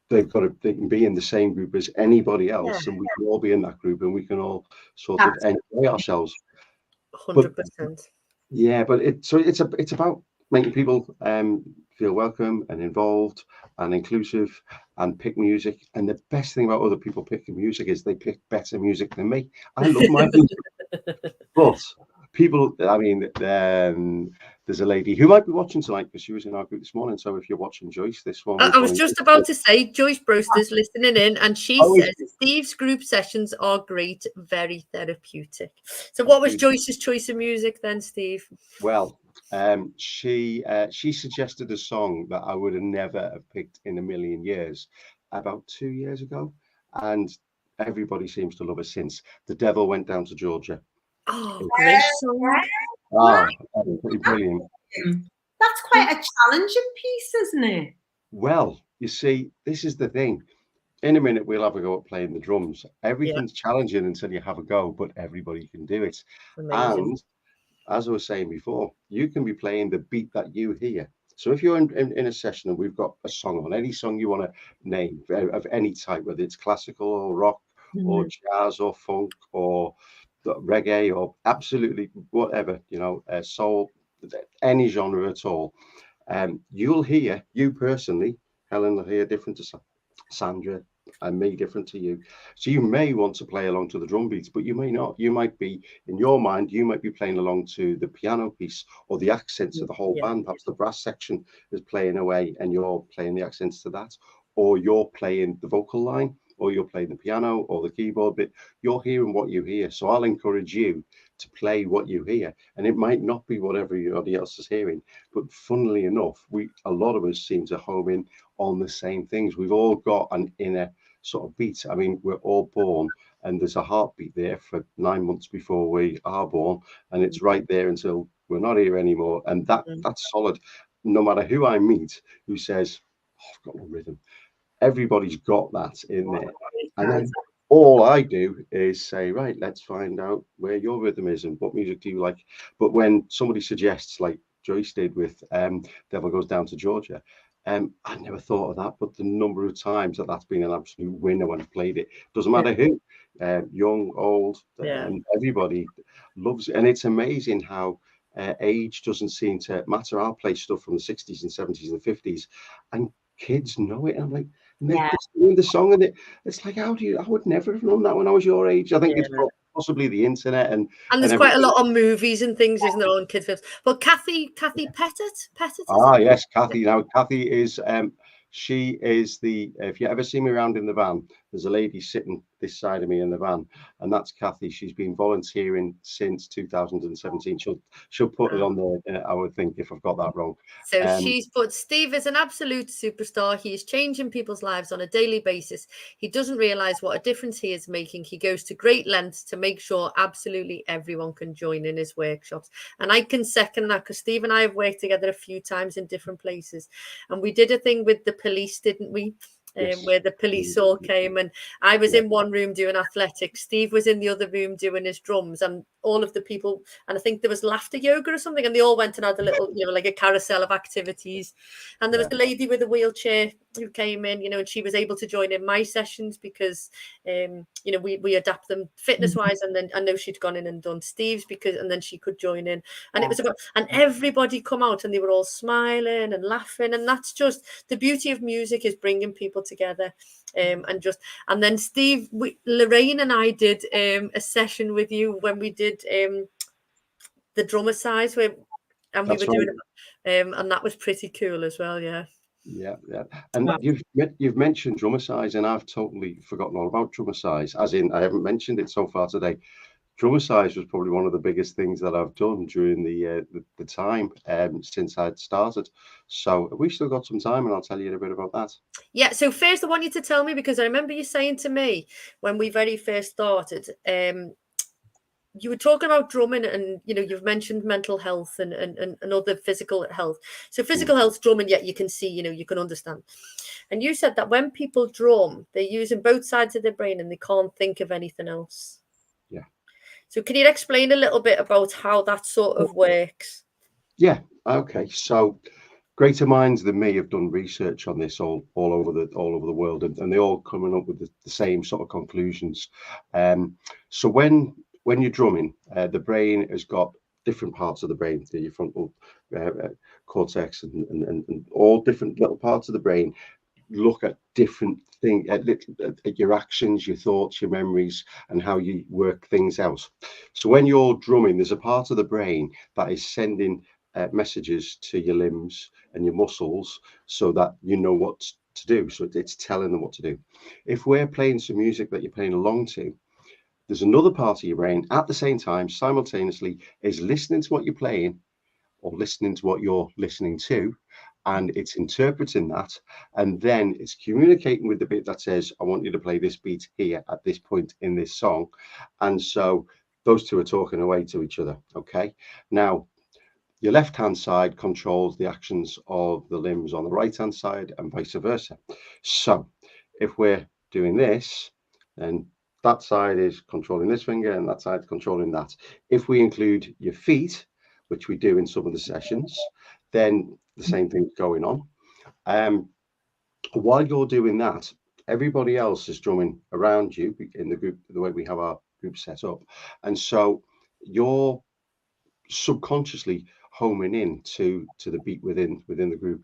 Speaker 3: they can be in the same group as anybody else, and we can all be in that group, and we can all sort of enjoy ourselves.
Speaker 1: 100%.
Speaker 3: But it's about making people feel welcome and involved and inclusive, and pick music. And the best thing about other people picking music is they pick better music than me. I love my music, but people, I mean, there's a lady who might be watching tonight because she was in our group this morning. So if you're watching, Joyce, this one.
Speaker 1: I was just about to say, Joyce Brewster's listening in, and she says Steve's group sessions are great, very therapeutic. So what was Joyce's choice of music then, Steve?
Speaker 3: Well, she suggested a song that I would have never have picked in a million years about 2 years ago, and everybody seems to love it since. The Devil Went Down to Georgia.
Speaker 1: Oh, great song.
Speaker 3: Pretty brilliant.
Speaker 2: That's quite a challenging piece, isn't it?
Speaker 3: Well, you see, this is the thing. In a minute, we'll have a go at playing the drums. Everything's challenging until you have a go, but everybody can do it. Amazing. And as I was saying before, you can be playing the beat that you hear. So if you're in a session and we've got a song on, any song you want to name of any type, whether it's classical or rock or jazz or funk or reggae or absolutely whatever, soul, any genre at all, you'll hear, you personally, Helen, will hear different to Sandra and me, different to you. So you may want to play along to the drum beats, but you may not. You might be, in your mind, you might be playing along to the piano piece or the accents of the whole band. Perhaps the brass section is playing away and you're playing the accents to that, or you're playing the vocal line, or you're playing the piano or the keyboard bit. You're hearing what you hear. So I'll encourage you to play what you hear. And it might not be what everybody else is hearing, but funnily enough, a lot of us seem to home in on the same things. We've all got an inner sort of beat. I mean, we're all born and there's a heartbeat there for 9 months before we are born, and it's right there until we're not here anymore. And that's solid. No matter who I meet who says, oh, I've got no rhythm, everybody's got that in there. And then all I do is say, right, let's find out where your rhythm is and what music do you like. But when somebody suggests, like Joyce did with Devil Goes Down to Georgia, I never thought of that, but the number of times that's been an absolute winner when I've played it. Doesn't matter who, young, old, everybody loves it. And it's amazing how age doesn't seem to matter. I'll play stuff from the 60s and 70s and 50s, and kids know it. I'm like, and they're singing the song, and it's like, I would never have known that when I was your age. I think it's possibly the internet and
Speaker 1: there's quite a lot of movies and things, isn't there, on kids' films? But Kathy Pettit.
Speaker 3: Yes, Kathy. Now Kathy is she is the, if you ever see me around in the van, there's a lady sitting this side of me in the van, and that's Kathy. She's been volunteering since 2017. She'll put it on there, I would think, if I've got that wrong.
Speaker 1: So she's put, Steve is an absolute superstar. He is changing people's lives on a daily basis. He doesn't realize what a difference he is making. He goes to great lengths to make sure absolutely everyone can join in his workshops. And I can second that, because Steve and I have worked together a few times in different places. And we did a thing with the police, didn't we? Where the police all came, and I was in one room doing athletics, Steve was in the other room doing his drums, and all of the people, and I think there was laughter yoga or something, and they all went and had a little, like a carousel of activities. And there was a lady with a wheelchair who came in, and she was able to join in my sessions because we adapt them fitness wise, and then I know she'd gone in and done Steve's, and then she could join in, and it was about, and everybody come out and they were all smiling and laughing, and that's just the beauty of music, is bringing people together. And then Steve, Lorraine and I did a session with you when we did the drummer size, and we were doing it, and that was pretty cool as well. Yeah.
Speaker 3: And you've mentioned drummer size, and I've totally forgotten all about drummer size, as in I haven't mentioned it so far today. Drummer size was probably one of the biggest things that I've done during the time since I'd started. So we've still got some time, and I'll tell you a bit about that.
Speaker 1: Yeah. So first, I want you to tell me, because I remember you saying to me when we very first started, you were talking about drumming, and you've mentioned mental health and other physical health. So physical health, drumming, you can see, you can understand. And you said that when people drum, they're using both sides of their brain and they can't think of anything else.
Speaker 3: Yeah.
Speaker 1: So can you explain a little bit about how that sort of works?
Speaker 3: Yeah. Okay. So greater minds than me have done research on this all over the world, and they're all coming up with the same sort of conclusions. So when you're drumming, the brain has got different parts of the brain, your frontal cortex and all different little parts of the brain look at different things, at your actions, your thoughts, your memories, and how you work things out. So when you're drumming, there's a part of the brain that is sending messages to your limbs and your muscles so that you know what to do. So it's telling them what to do. If we're playing some music that you're playing along to, there's another part of your brain at the same time, simultaneously, is listening to what you're playing or listening to what you're listening to, and it's interpreting that, and then it's communicating with the bit that says, I want you to play this beat here at this point in this song. And so those two are talking away to each other. Okay. Now, your left hand side controls the actions of the limbs on the right hand side, and vice versa. So if we're doing this, then that side is controlling this finger and that side is controlling that. If we include your feet, which we do in some of the sessions, then the same thing's going on. While you're doing that, everybody else is drumming around you in the group, the way we have our group set up. And so you're subconsciously homing in to the beat within the group.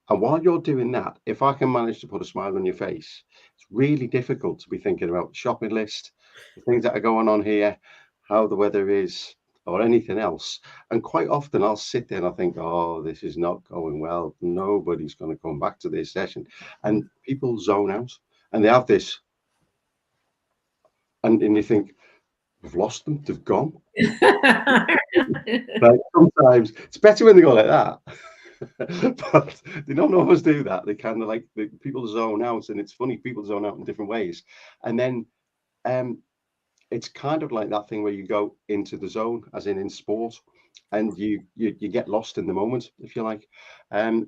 Speaker 3: And while you're doing that, if I can manage to put a smile on your face, it's really difficult to be thinking about the shopping list, the things that are going on here, how the weather is, or anything else. And quite often I'll sit there and I think, oh, this is not going well. Nobody's going to come back to this session. And people zone out, and they have this. And you think, we've lost them, they've gone. Like sometimes it's better when they go like that. But they don't always do that. They kind of people zone out, and it's funny, people zone out in different ways. And then it's kind of like that thing where you go into the zone, as in sport, and you get lost in the moment, if you like. And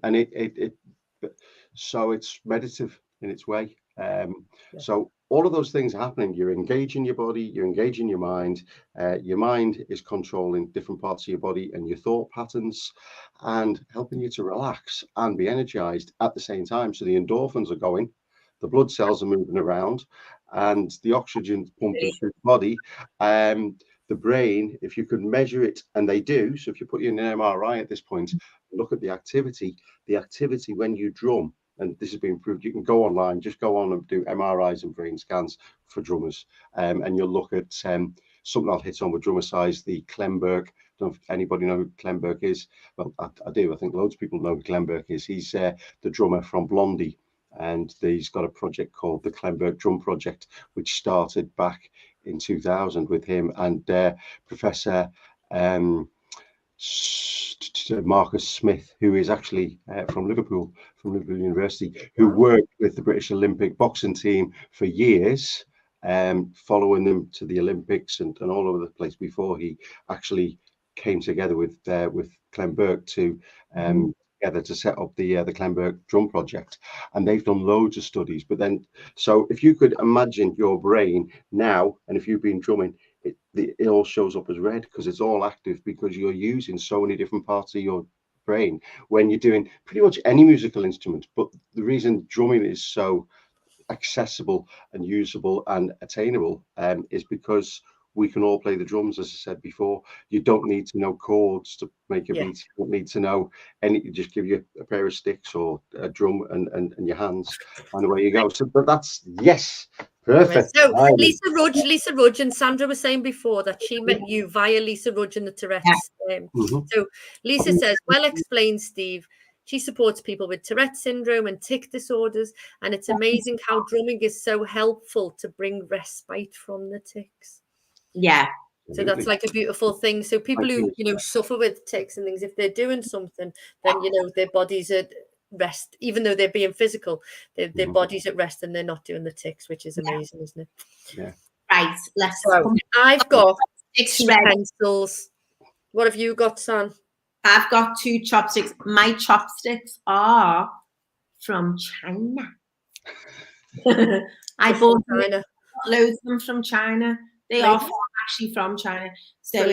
Speaker 3: so it's meditative in its way. So all of those things are happening. You're engaging your body, you're engaging your mind. Your mind is controlling different parts of your body and your thought patterns and helping you to relax and be energized at the same time. So the endorphins are going, the blood cells are moving around, and the oxygen's pumping through the body. The brain, if you could measure it, and they do, so if you put you in an MRI at this point, look at the activity when you drum, and this has been proved, you can go online, just go on and do MRIs and brain scans for drummers, and you'll look at something I'll hit on with drummer size, the Klemberg. Don't know if anybody know who Klemberg is. Well, I do. I think loads of people know who Klemberg is. He's the drummer from Blondie, and he's got a project called the Klemberg Drum Project, which started back in 2000 with him and Professor Marcus Smith, who is actually from Liverpool University, who worked with the British Olympic boxing team for years, following them to the Olympics and all over the place before he actually came together with Klemberg to together to set up the Klemberg Drum Project, and they've done loads of studies. But then, so if you could imagine your brain now, and if you've been drumming, it all shows up as red because it's all active, because you're using so many different parts of your brain when you're doing pretty much any musical instrument. But the reason drumming is so accessible and usable and attainable is because we can all play the drums. As I said before, you don't need to know chords to make a beat. You don't need to know any, just give you a pair of sticks or a drum and your hands, and away you go. So, but that's, yes, perfect.
Speaker 1: So Lisa Rudge, and Sandra was saying before that she met you via Lisa Rudge and the Tourette's. So Lisa says, well explained, Steve. She supports people with Tourette's syndrome and tic disorders, and it's amazing how drumming is so helpful to bring respite from the tics.
Speaker 2: Yeah.
Speaker 1: So that's like a beautiful thing. So people who, suffer with tics and things, if they're doing something, then, their bodies at rest, even though they're being physical, their body's at rest and they're not doing the tics, which is amazing, isn't it?
Speaker 3: Yeah.
Speaker 2: Right. Let's.
Speaker 1: So I've got 2 pencils. What have you got, San?
Speaker 2: I've got 2 chopsticks. My chopsticks are from China. I bought loads of them from China. They are actually from China. So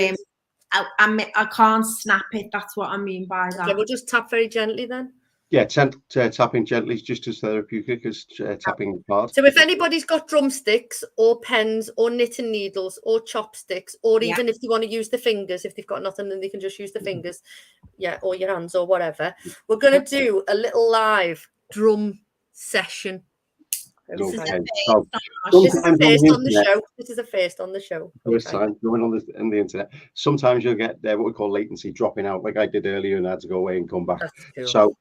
Speaker 2: I can't snap it. That's what I mean by that.
Speaker 1: Okay, we'll just tap very gently then.
Speaker 3: Yeah, tapping gently is just as therapeutic as tapping hard.
Speaker 1: So if anybody's got drumsticks or pens or knitting needles or chopsticks, or even if they want to use the fingers, if they've got nothing, then they can just use the fingers, or your hands or whatever. We're going to do a little live drum session.
Speaker 2: This is a
Speaker 1: first on the show. This is a first on the show.
Speaker 3: First time going on the internet. Sometimes you'll get what we call latency dropping out, like I did earlier, and I had to go away and come back. Cool. So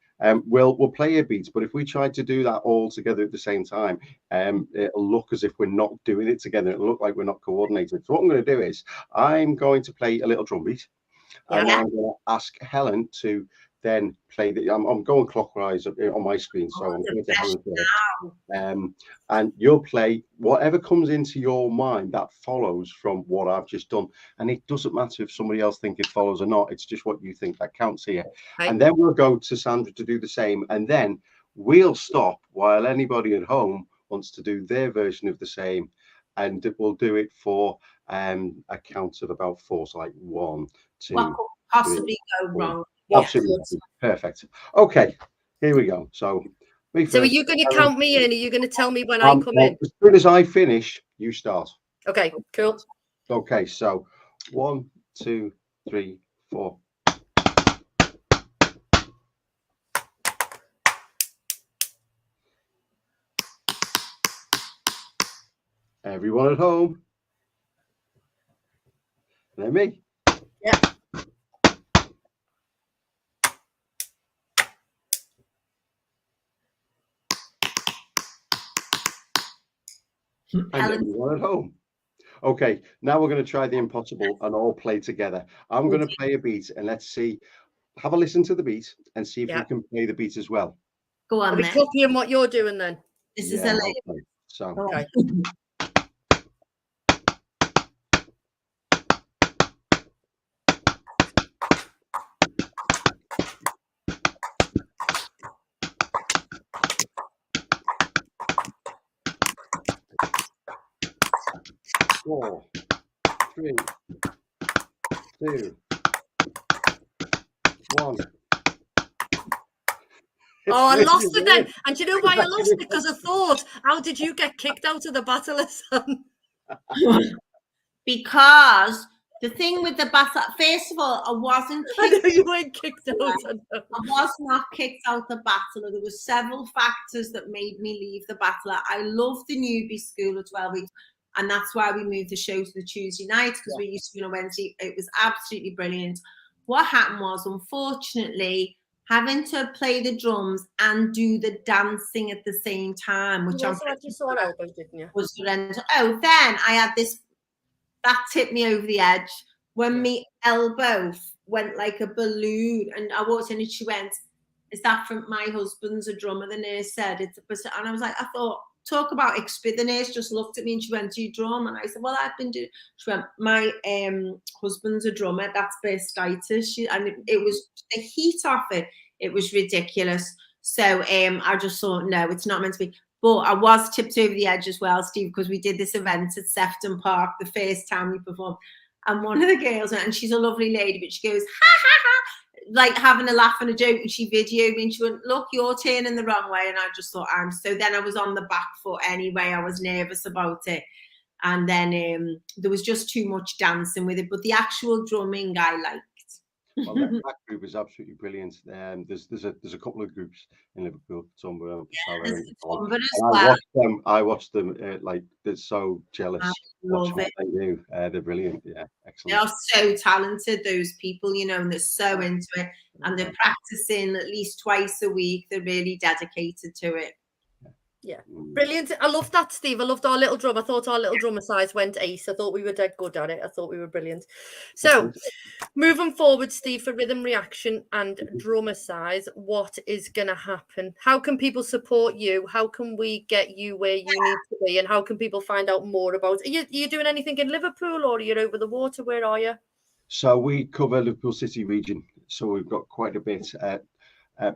Speaker 3: we'll play a beat, but if we tried to do that all together at the same time, it'll look as if we're not doing it together. It'll look like we're not coordinated. So what I'm going to do is I'm going to play a little drum beat, and I'm going to ask Helen to then play the. I'm going clockwise on my screen, so I'm going to Helen first. And you'll play whatever comes into your mind that follows from what I've just done. And it doesn't matter if somebody else thinks it follows or not. It's just what you think that counts here. Right. And then we'll go to Sandra to do the same. And then we'll stop while anybody at home wants to do their version of the same. And we'll do it for a count of about 4. So like 1, 2.
Speaker 2: What could possibly go wrong?
Speaker 3: Absolutely. Perfect. Okay, here we go. So
Speaker 1: are you going to count me in? Are you going to tell me when I come in?
Speaker 3: As soon as I finish, you start.
Speaker 1: Okay, cool.
Speaker 3: Okay, so 1, 2, 3, 4. Everyone at home? And then me.
Speaker 1: Yeah.
Speaker 3: And everyone at home. Okay, now we're going to try the impossible and all play together. I'm going to play a beat and let's see, have a listen to the beat and see if you can play the beat as well.
Speaker 2: Go on,
Speaker 1: Are we copying what you're doing then?
Speaker 2: This is a lady.
Speaker 3: Okay. So,
Speaker 1: okay.
Speaker 3: 4, 3, 2, 1.
Speaker 1: Oh, I lost it then. And do you know why I lost it? Because I thought, how did you get kicked out of the battle of sun?
Speaker 2: Because the thing with the battle, first of all, I wasn't
Speaker 1: I
Speaker 2: kicked.
Speaker 1: know you weren't kicked out.
Speaker 2: I was not kicked out the battle. There were several factors that made me leave the battle. I love the newbie school of 12 weeks, and that's why we moved the show to the Tuesday night, because we used to be on a Wednesday. It was absolutely brilliant. What happened was, unfortunately, having to play the drums and do the dancing at the same time, which
Speaker 1: you also had your sore elbow, didn't you?
Speaker 2: was horrendous. Oh, then I had this, that tipped me over the edge when my elbow went like a balloon, and I walked in and she went, "Is that from my husband's a drummer?" The nurse said it's a, and I was like, I thought, talk about experience. The nurse just looked at me and she went, "Do you drum?" And I said, "Well, I've been doing." She went, "My husband's a drummer. That's bursitis." And it was the heat off it. It was ridiculous. So I just thought, no, it's not meant to be. But I was tipped over the edge as well, Steve, because we did this event at Sefton Park the first time we performed. And one of the girls, and she's a lovely lady, but she goes, "Ha, ha, ha," like having a laugh and a joke. And she videoed me and she went, "Look, you're turning the wrong way." And I just thought, so then I was on the back foot anyway. I was nervous about it. And then there was just too much dancing with it. But the actual drumming I liked.
Speaker 3: Well, that group is absolutely brilliant. There's a couple of groups in Liverpool, somewhere. I watched them. Like, they're so jealous.
Speaker 2: I love it.
Speaker 3: They do. They're brilliant. Yeah, excellent.
Speaker 2: They are so talented, those people, you know, and they're so into it, and they're practicing at least twice a week. They're really dedicated to it.
Speaker 1: Yeah, brilliant. I loved that, Steve. I loved our little drum. I thought our little drummer size went ace. I thought we were dead good at it. I thought we were brilliant. So, moving forward, Steve, for rhythm reaction and drummer size, what is going to happen? How can people support you? How can we get you where you need to be? And how can people find out more about it? Are you doing anything in Liverpool, or are you over the water? Where are you?
Speaker 3: So we cover Liverpool City region. So we've got quite a bit.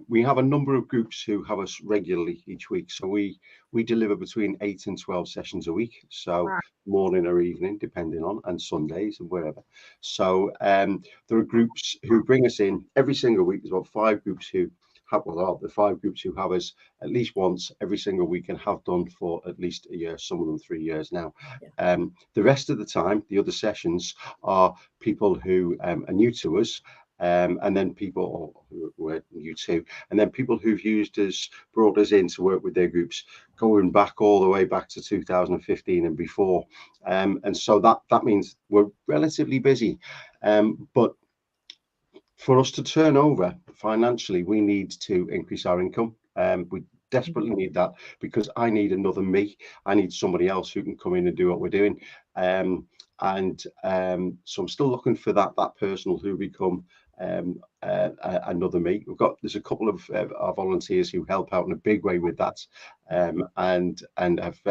Speaker 3: We have a number of groups who have us regularly each week. So we deliver between 8 and 12 sessions a week. So morning or evening, depending on, and Sundays and wherever. So there are groups who bring us in every single week. There's about 5 groups who have, the 5 groups who have us at least once every single week and have done for at least a year, some of them 3 years now. The rest of the time, the other sessions are people who are new to us. And then people who are new to, and then people who've used us, brought us in to work with their groups, going back all the way back to 2015 and before. And so that means we're relatively busy. But for us to turn over financially, we need to increase our income. We desperately need that, because I need another me. I need somebody else who can come in and do what we're doing. So I'm still looking for that person who become another me. There's a couple of our volunteers who help out in a big way with that, and have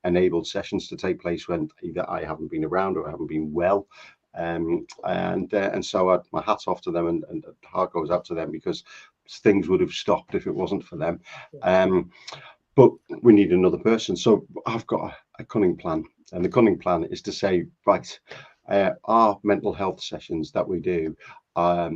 Speaker 3: enabled sessions to take place when either I haven't been around or I haven't been well. And so my hat's off to them, and heart goes out to them, because things would have stopped if it wasn't for them. But we need another person. So I've got a cunning plan, and the cunning plan is to say, right, our mental health sessions that we do are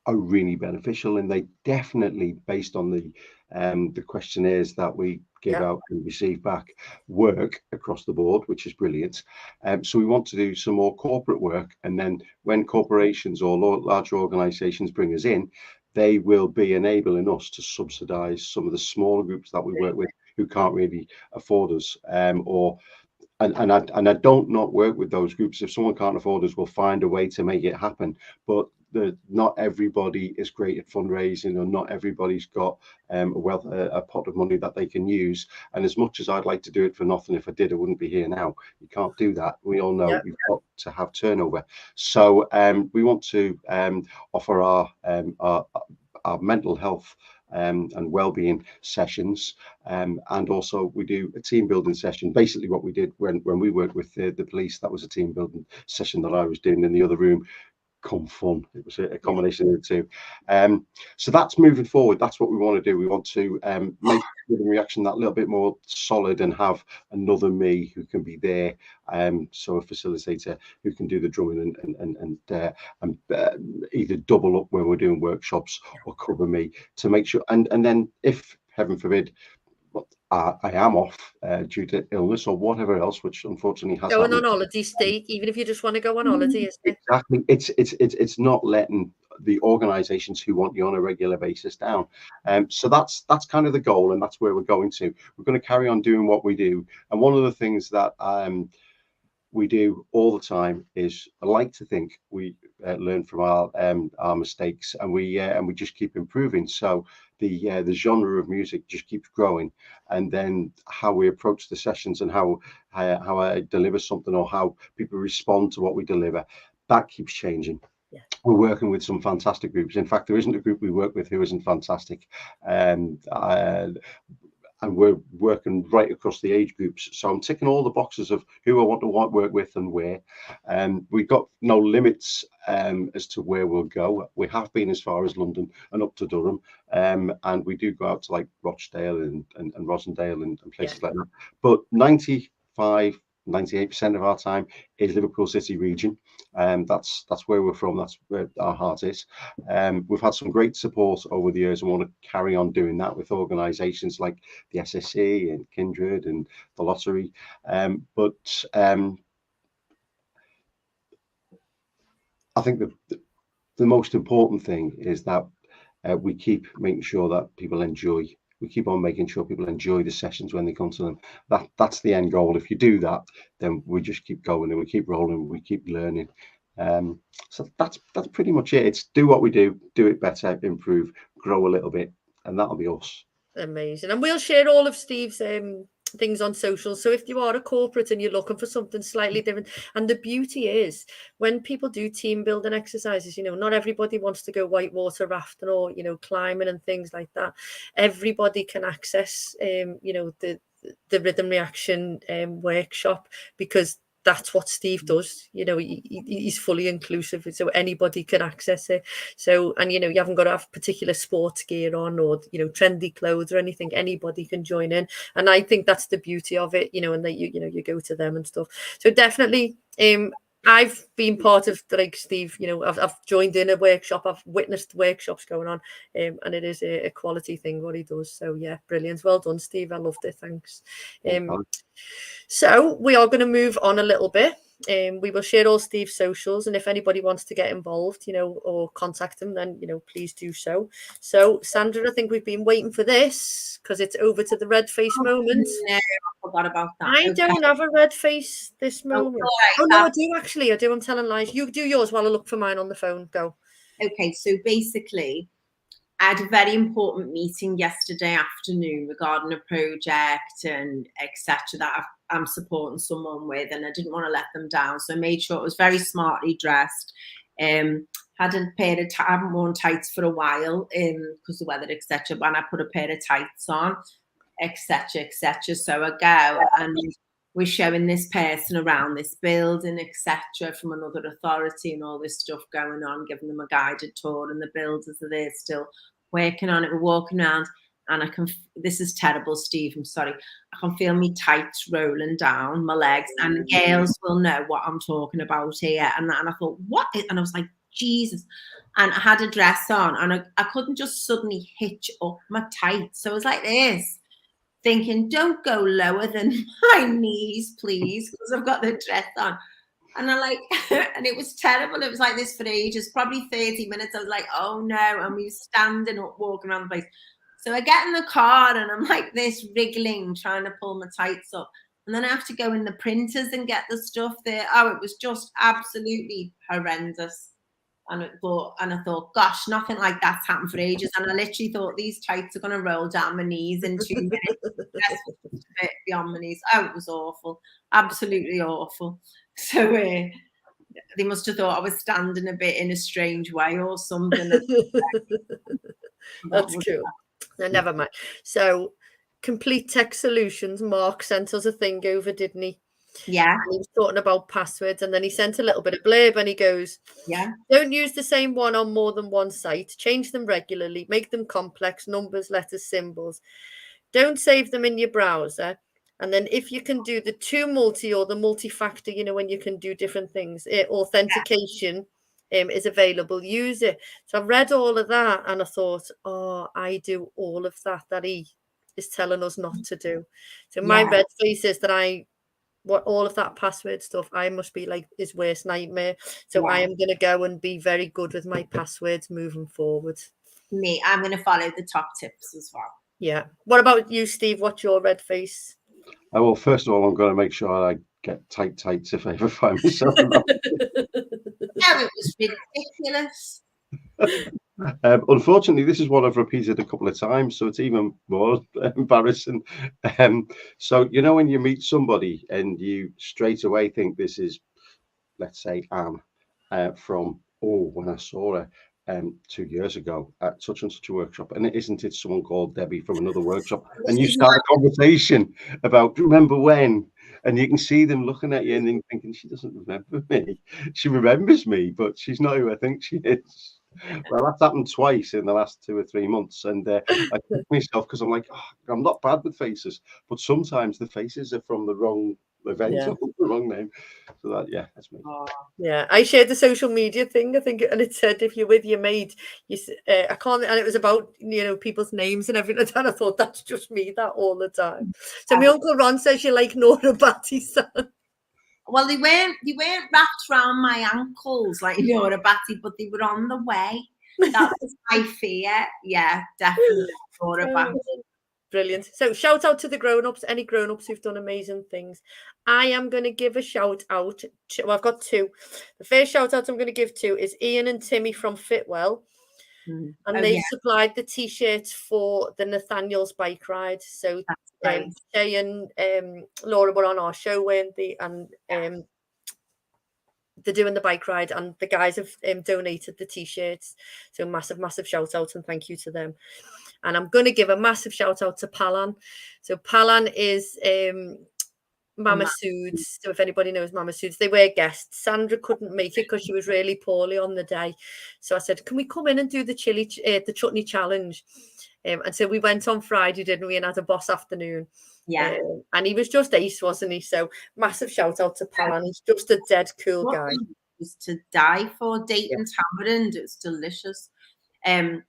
Speaker 3: really beneficial, and they definitely, based on the questionnaires that we give out and receive back, work across the board, which is brilliant. So we want to do some more corporate work, and then when corporations or larger organizations bring us in, they will be enabling us to subsidize some of the smaller groups that we work with who can't really afford us, and I don't not work with those groups. If someone can't afford us, we'll find a way to make it happen. But not everybody is great at fundraising, or not everybody's got a pot of money that they can use. And as much as I'd like to do it for nothing, if I did, I wouldn't be here now. You can't do that. We all know we've got to have turnover. So we want to offer our mental health and well-being sessions, and also we do a team building session. Basically what we did when we worked with the police, that was a team building session that I was doing in the other room, come fun. It was a combination of the two. So that's moving forward. That's what we want to do. We want to make the reaction that little bit more solid and have another me who can be there. So a facilitator who can do the drumming and either double up when we're doing workshops or cover me to make sure. And then if heaven forbid, I am off due to illness or whatever else, which unfortunately has
Speaker 1: going
Speaker 3: happened.
Speaker 1: on holiday, Steve, even if you just want to go on holiday, isn't it?
Speaker 3: Exactly. It's not letting the organisations who want you on a regular basis down. So that's kind of the goal, and that's where we're going to. We're going to carry on doing what we do. And one of the things that we do all the time is, I like to think we learn from our mistakes, and we just keep improving. So the genre of music just keeps growing, and then how we approach the sessions and how I deliver something or how people respond to what we deliver, that keeps changing.
Speaker 1: Yeah.
Speaker 3: We're working with some fantastic groups. In fact, there isn't a group we work with who isn't fantastic. And we're working right across the age groups. So I'm ticking all the boxes of who I want to work with and where. We've got no limits as to where we'll go. We have been as far as London and up to Durham. And we do go out to like Rochdale and Rosendale and places like that. But 98% of our time is Liverpool City region. That's where we're from. That's where our heart is. We've had some great support over the years and want to carry on doing that with organisations like the SSE and Kindred and the Lottery. But I think the most important thing is that we keep making sure that people enjoy. We keep on making sure people enjoy the sessions when they come to them. That's the end goal. If you do that, then we just keep going and we keep rolling, we keep learning. So that's pretty much it. It's do what we do it better, improve, grow a little bit, and that'll be us.
Speaker 1: Amazing. And we'll share all of Steve's things on social. So if you are a corporate and you're looking for something slightly different, and the beauty is when people do team building exercises, not everybody wants to go whitewater rafting or climbing and things like that. Everybody can access the rhythm reaction workshop, because that's what Steve does. He's fully inclusive, so anybody can access it. So, and you haven't got to have particular sports gear on or trendy clothes or anything. Anybody can join in, and I think that's the beauty of it. And that you go to them and stuff. So definitely, I've been part of, like Steve, I've joined in a workshop. I've witnessed workshops going on, and it is a quality thing what he does. So yeah, brilliant. Well done, Steve. I loved it. Thanks. So we are going to move on a little bit. We will share all Steve's socials, and if anybody wants to get involved, or contact him, then please do so. So Sandra, I think we've been waiting for this because it's over to the red face moment.
Speaker 2: No, I forgot about that.
Speaker 1: I don't have a red face this moment. Oh no, I do actually. I do. I'm telling lies. You do yours while I look for mine on the phone. Go.
Speaker 2: Okay, so basically, I had a very important meeting yesterday afternoon regarding a project and etc. that I'm supporting someone with, and I didn't want to let them down, so I made sure it was very smartly dressed. Had a pair of I haven't worn tights for a while because the weather, etc. But I put a pair of tights on, etc. So I go and we're showing this person around this building, etc. from another authority and all this stuff going on, giving them a guided tour, and the builders are there still working on it. We're walking around, and this is terrible, Steve, I'm sorry. I can feel me tights rolling down my legs, and the girls will know what I'm talking about here. And I thought, what? And I was like, Jesus. And I had a dress on, and I couldn't just suddenly hitch up my tights. So I was like this, thinking, don't go lower than my knees, please, because I've got the dress on. And and it was terrible. It was like this for ages, probably 30 minutes. I was like, oh no. And we were standing up, walking around the place. So I get in the car and I'm like this, wriggling, trying to pull my tights up. And then I have to go in the printers and get the stuff there. Oh, it was just absolutely horrendous. And I thought, gosh, nothing like that's happened for ages. And I literally thought these tights are going to roll down my knees in 2 minutes. That's a bit beyond my knees. Oh, it was awful. Absolutely awful. So they must have thought I was standing a bit in a strange way or something.
Speaker 1: That's cool. No, never mind. So Complete Tech Solutions, Mark sent us a thing over, didn't he?
Speaker 2: Yeah.
Speaker 1: And he was talking about passwords, and then he sent a little bit of blurb, and he goes,
Speaker 2: Yeah.
Speaker 1: don't use the same one on more than one site. Change them regularly. Make them complex, numbers, letters, symbols. Don't save them in your browser. And then if you can do the two multi or the multi-factor, when you can do different things, authentication is available, use it. So I read all of that and I thought, oh, I do all of that he is telling us not to do. So my red face is that all of that password stuff, I must be like his worst nightmare. So I am going to go and be very good with my passwords moving forward.
Speaker 2: I'm going to follow the top tips as well.
Speaker 1: Yeah. What about you, Steve? What's your red face?
Speaker 3: Well, first of all, I'm going to make sure I get tight tights if I ever find myself.
Speaker 2: It was ridiculous.
Speaker 3: Unfortunately, this is what I've repeated a couple of times, so it's even more embarrassing. So, when you meet somebody and you straight away think this is, let's say, Anne from, when I saw her 2 years ago at such and such a workshop, and isn't it someone called Debbie from another workshop? And you start a conversation about, remember when? And you can see them looking at you and then thinking, she doesn't remember me. She remembers me, but she's not who I think she is. Well, that's happened twice in the last 2 or 3 months, and I kick myself because I'm like, I'm not bad with faces, but sometimes the faces are from the wrong event or the wrong name. So that's me.
Speaker 1: Yeah, I shared the social media thing, I think, and it said if you're with your mate, I can't, and it was about people's names and everything. And I thought that's just me that all the time. So my Uncle Ron says you like Nora Batty's son.
Speaker 2: Well, they weren't wrapped around my ankles like Nora Batty, but they were on the way. That was my fear. Yeah, definitely Nora Batty.
Speaker 1: Brilliant. So shout out to the grown-ups, any grown-ups who've done amazing things. I am going to give a shout out to, I've got two. The first shout out I'm going to give to is Ian and Timmy from Fitwell. And they supplied the t-shirts for the Nathaniel's bike ride. So Jay and Laura were on our show, weren't they? And they're doing the bike ride, and the guys have donated the t-shirts. So massive shout out and thank you to them. And I'm going to give a massive shout out to Palan. So Palan is Mama Suits. So if anybody knows Mama Suits, they were guests. Sandra couldn't make it because she was really poorly on the day. So I said, can we come in and do the chutney challenge? And so we went on Friday, didn't we? And had a boss afternoon.
Speaker 2: Yeah.
Speaker 1: And he was just ace, wasn't he? So massive shout out to Palan. He's just a dead cool guy.
Speaker 2: Was to die for. Dayton tamarind. It's delicious. So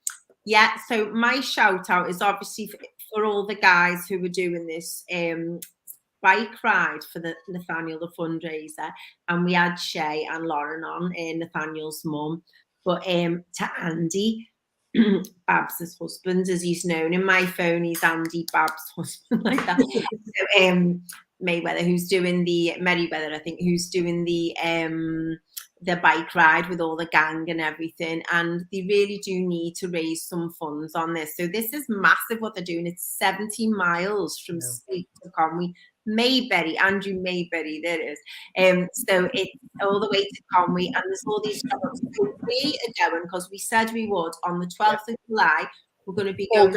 Speaker 2: my shout out is obviously for all the guys who were doing this bike ride for the Nathaniel, the fundraiser, and we had Shay and Lauren on, Nathaniel's mum, but to Andy, Babs' husband, as he's known in my phone, he's Andy Babs' husband, like that. So, Mayweather, who's doing the Merryweather, I think, who's doing the bike ride with all the gang and everything, and they really do need to raise some funds on this. So this is massive what they're doing. It's 70 miles from Speke to Conwy. Andrew Mayberry, there it is. So it's all the way to Conwy, and there's all these jobs. So we are going, because we said we would, on the 12th of July, we're going to be going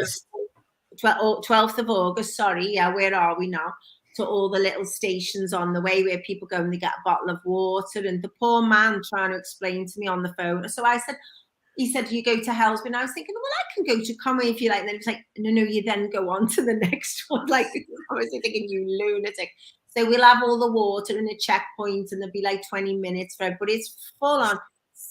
Speaker 2: 12th of August, where are we now? To all the little stations on the way where people go and they get a bottle of water, and the poor man trying to explain to me on the phone. So he said, you go to Hellsby. And I was thinking, well, I can go to Conwy if you like. And then he was like, no, you then go on to the next one. Like, I was thinking, you lunatic. So we'll have all the water and a checkpoint, and there'll be like 20 minutes for it. But it's full on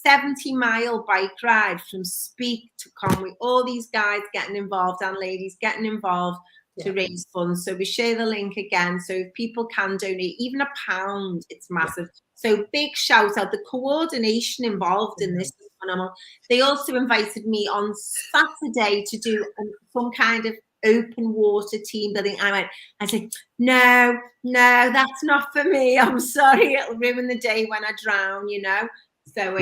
Speaker 2: 70-mile bike ride from Speke to Conwy. All these guys getting involved and ladies getting involved to raise funds. So we share the link again. So if people can donate, even £1, it's massive. So big shout out. The coordination involved in this is phenomenal. They also invited me on Saturday to do some kind of open water team building. I said, no, that's not for me. I'm sorry, it'll ruin the day when I drown, So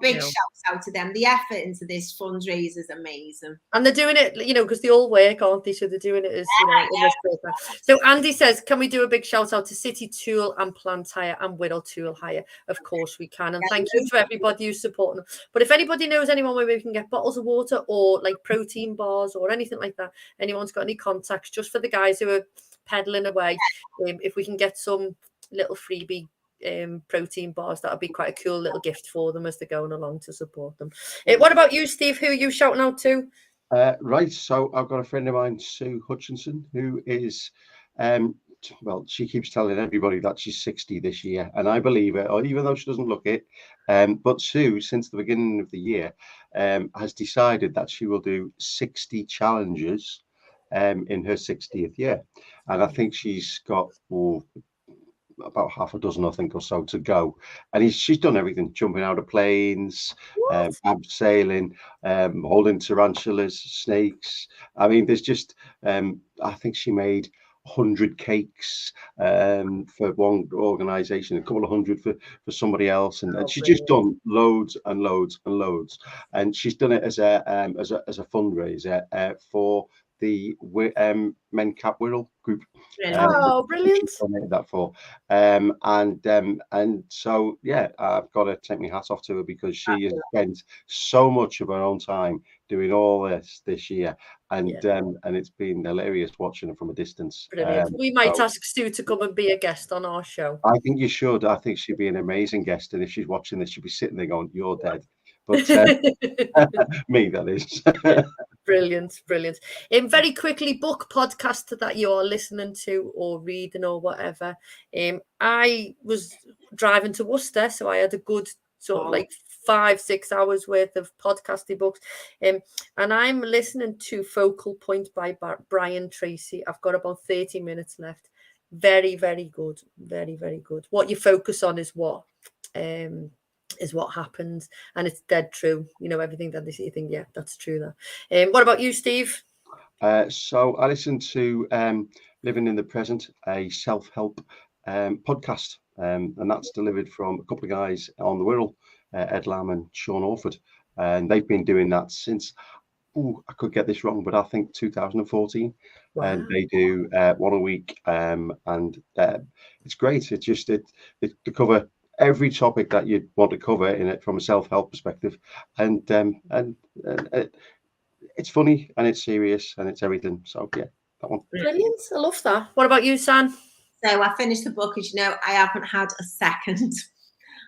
Speaker 2: big shouts out to them. The effort into this fundraiser is amazing.
Speaker 1: And they're doing it, because they all work, aren't they? So they're doing it as, in this paper. So Andy says, can we do a big shout out to City Tool and Plant Hire and Whittle Tool Hire? Of course we can. And thank you to everybody who's supporting them. But if anybody knows anyone where we can get bottles of water or like protein bars or anything like that, anyone's got any contacts just for the guys who are peddling away, if we can get some little freebie protein bars. That'll be quite a cool little gift for them as they're going along to support them. What about you, Steve? Who are you shouting out to?
Speaker 3: Right, so I've got a friend of mine, Sue Hutchinson, who is, well, she keeps telling everybody that she's 60 this year, and I believe it, or even though she doesn't look it. But Sue, since the beginning of the year, has decided that she will do 60 challenges in her 60th year, and I think she's got about half a dozen, I think, or so to go. And she's done everything: jumping out of planes, abseiling, holding tarantulas, snakes. I mean, there's just, I think she made 100 cakes for one organization, a couple of hundred for somebody else, and she's just done loads and loads and loads. And she's done it as a fundraiser for the Men Cap Wirral group.
Speaker 1: Brilliant!
Speaker 3: That for and so yeah, I've got to take my hat off to her, because she has spent so much of her own time doing all this year, and it's been hilarious watching her from a distance.
Speaker 1: Brilliant. We might ask Sue to come and be a guest on our show.
Speaker 3: I think you should. I think she'd be an amazing guest, and if she's watching this, she'd be sitting there going, "You're dead." But me, that is.
Speaker 1: Brilliant. Very quickly, book podcast that you're listening to or reading or whatever. I was driving to Worcester, so I had a good sort of like 5-6 hours worth of podcasty books. And I'm listening to Focal Point by Brian Tracy. I've got about 30 minutes left. Very, very good. Very, very good. What you focus on is what happens, and it's dead true. You know, everything that they say, you think, yeah, that's true. That. What about you, Steve?
Speaker 3: So I listen to Living in the Present, a self-help podcast, and that's delivered from a couple of guys on the Wirral, Ed Lamb and Sean Orford, and they've been doing that since, I could get this wrong, but I think 2014. Wow. And they do one a week, and it's great. It's just they cover every topic that you'd want to cover in it from a self-help perspective, and it's funny and it's serious and it's everything. So yeah, that one.
Speaker 1: Brilliant. I love that. What about you, San?
Speaker 2: So I finished the book. As you know, I haven't had a second.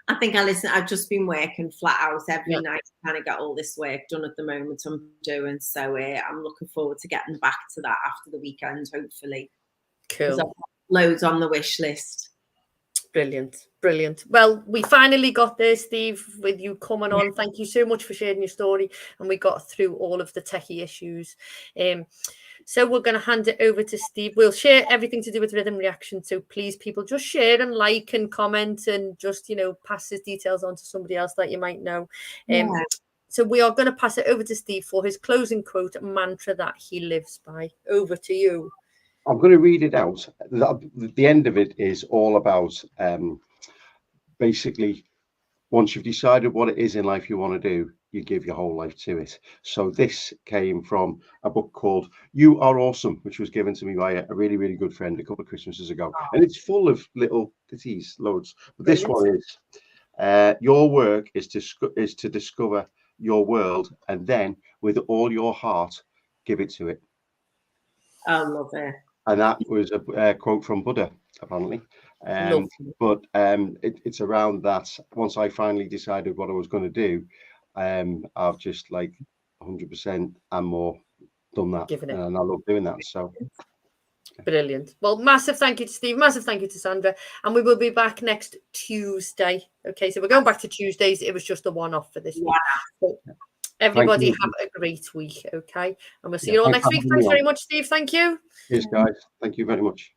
Speaker 2: I think I've just been working flat out every night to kind of get all this work done at the moment I'm doing. So I'm looking forward to getting back to that after the weekend, hopefully.
Speaker 1: Cool.
Speaker 2: I've got loads on the wish list.
Speaker 1: Brilliant. Well, we finally got there, Steve, with you coming on. Thank you so much for sharing your story, and we got through all of the techie issues. So we're going to hand it over to Steve. We'll share everything to do with Rhythm Reaction. So please, people, just share and like and comment, and just, pass his details on to somebody else that you might know. So we are going to pass it over to Steve for his closing quote mantra that he lives by. Over to you.
Speaker 3: I'm going to read it out. The end of it is all about basically, once you've decided what it is in life you want to do, you give your whole life to it. So this came from a book called You Are Awesome, which was given to me by a really, really good friend a couple of Christmases ago. And it's full of little ditties, loads. But this one is, your work is to discover your world, and then with all your heart, give it to it.
Speaker 2: I love it.
Speaker 3: And that was a quote from Buddha, apparently. But it's around that. Once I finally decided what I was going to do, I've just 100% and more done that. And I love doing that. So
Speaker 1: brilliant. Well, massive thank you to Steve. Massive thank you to Sandra. And we will be back next Tuesday. Okay, so we're going back to Tuesdays. It was just a one-off for this week. So everybody have a great week, okay? And we'll see you all next week. Thanks very much, Steve. Thank you.
Speaker 3: Cheers, guys. Thank you very much.